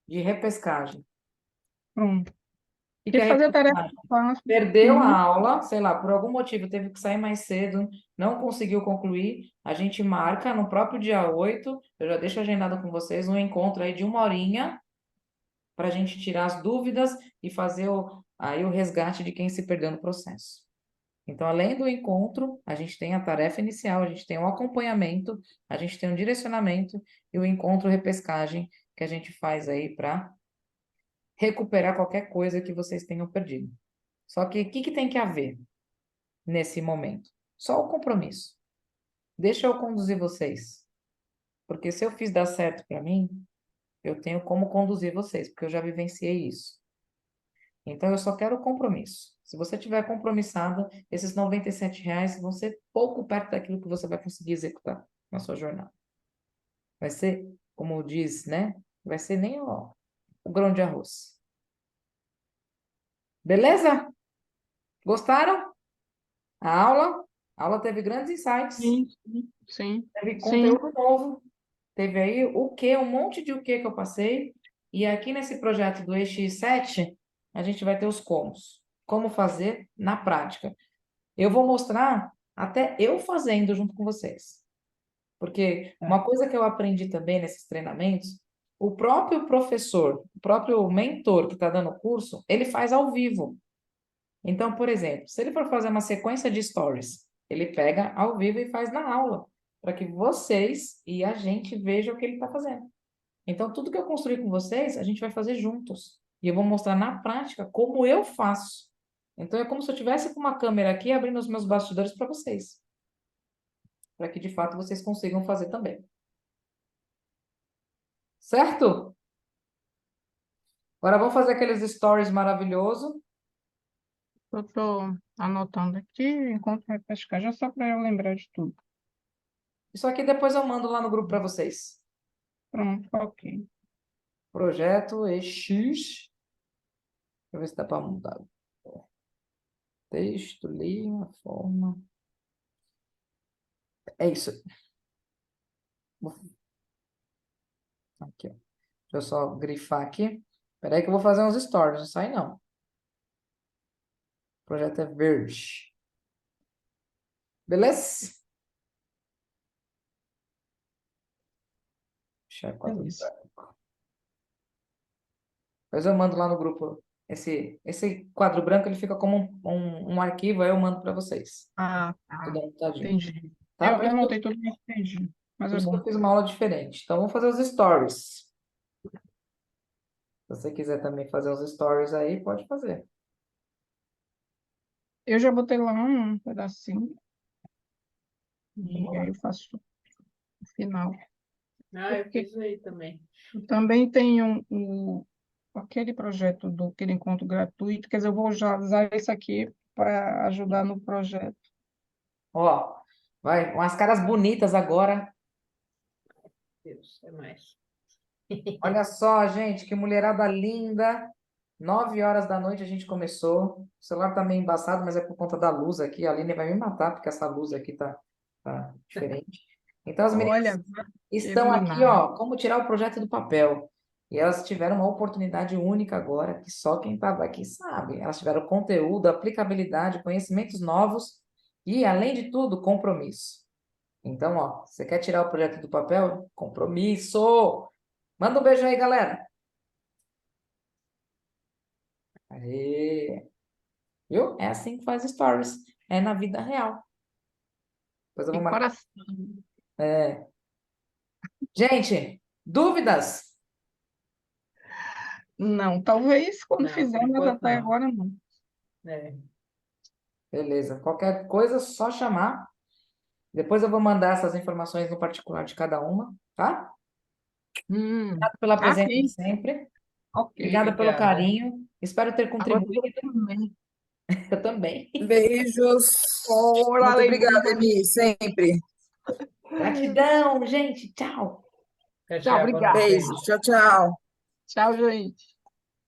de repescagem. O Pronto. que que E é fazer a tarefa repescagem? fácil. Perdeu a Uhum, aula, sei lá, por algum motivo teve que sair mais cedo, não conseguiu concluir, a gente marca no próprio dia 8. Eu já deixo agendado com vocês, um encontro aí de 1 horinha, para a gente tirar as dúvidas e fazer aí o resgate de quem se perdeu no processo. Então, além do encontro, a gente tem a tarefa inicial, a gente tem o acompanhamento, a gente tem o direcionamento e o encontro repescagem que a gente faz aí para recuperar qualquer coisa que vocês tenham perdido. Só que o que tem que haver nesse momento? Só o compromisso. Deixa eu conduzir vocês. Porque se eu fiz dar certo para mim, eu tenho como conduzir vocês, porque eu já vivenciei isso. Então, eu só quero o compromisso. Se você tiver compromissada, esses R$ 97 vão ser pouco perto daquilo que você vai conseguir executar na sua jornada. Vai ser, como diz, né? Vai ser nem o grão de arroz. Beleza? Gostaram? A aula? A aula teve grandes insights, sim, sim, sim, teve sim. conteúdo novo, teve aí o quê, um monte de o quê que eu passei. E aqui nesse projeto do EX7, a gente vai ter os comos. Como fazer na prática. Eu vou mostrar até eu fazendo junto com vocês. Porque É. uma coisa que eu aprendi também nesses treinamentos, o próprio professor, o próprio mentor que está dando o curso, ele faz ao vivo. Então, por exemplo, se ele for fazer uma sequência de stories, ele pega ao vivo e faz na aula, para que vocês e a gente vejam o que ele está fazendo. Então, tudo que eu construí com vocês, a gente vai fazer juntos. E eu vou mostrar na prática como eu faço. Então, é como se eu tivesse com uma câmera aqui abrindo os meus bastidores para vocês, para que de fato vocês consigam fazer também. Certo? Agora vamos fazer aqueles stories maravilhoso. Eu estou anotando aqui, enquanto vai pescar, já só para eu lembrar de tudo. Isso aqui depois eu mando lá no grupo para vocês. Pronto, ok. Projeto EX. Deixa eu ver se dá para mudar. Texto, linha, forma. É isso. Aqui, ó. Deixa eu só grifar aqui. Espera aí que eu vou fazer uns stories, não sai não. O projeto é verde. Beleza? Deixa eu quadro Beleza. branco. Depois eu mando lá no grupo. Esse quadro branco ele fica como um arquivo, aí eu mando para vocês. Ah, Tudo tá. anotadinho. Entendi. Tá? Eu anotei tudo, mas entendi. Mas Por é isso que bom. eu fiz uma aula diferente. Então, vamos fazer os stories. Se você quiser também fazer os stories aí, pode fazer. Eu já botei lá um pedacinho Vamos e lá. aí eu faço o final. Ah, eu Porque fiz aí também. eu também tenho aquele projeto do aquele encontro gratuito, quer dizer, eu vou já usar isso aqui para ajudar no projeto. Ó, vai, umas caras bonitas agora. Deus, é mais. Olha só, gente, que mulherada linda. 9 horas da noite a gente começou. O celular tá meio embaçado, mas é por conta da luz aqui. A Aline vai me matar, porque essa luz aqui tá diferente. Então, as meninas Olha, estão aqui, iluminado. ó, como tirar o projeto do papel. E elas tiveram uma oportunidade única agora, que só quem estava aqui sabe. Elas tiveram conteúdo, aplicabilidade, conhecimentos novos e, além de tudo, compromisso. Então, ó, você quer tirar o projeto do papel? Compromisso! Manda um beijo aí, galera. Aê! Viu? É assim que faz stories. É na vida real. Depois eu vou E marcar. coração. É. Gente, dúvidas? Não, talvez quando Não, fizer, por mas enquanto até não. agora não. É. Beleza. Qualquer coisa, só chamar. Depois eu vou mandar essas informações no particular de cada uma, tá? Obrigada pela Tá presença de aqui. sempre. Ok. Obrigada pelo Obrigada. carinho. Espero ter Agora contribuído. eu também. Eu também. Beijos. Olá, Muito obrigada, Leilza. Emi, sempre. Gratidão, gente. Tchau. Tchau, Tchau, tchau, boa noite, obrigada. Beijo. gente. Tchau, tchau. Tchau, gente.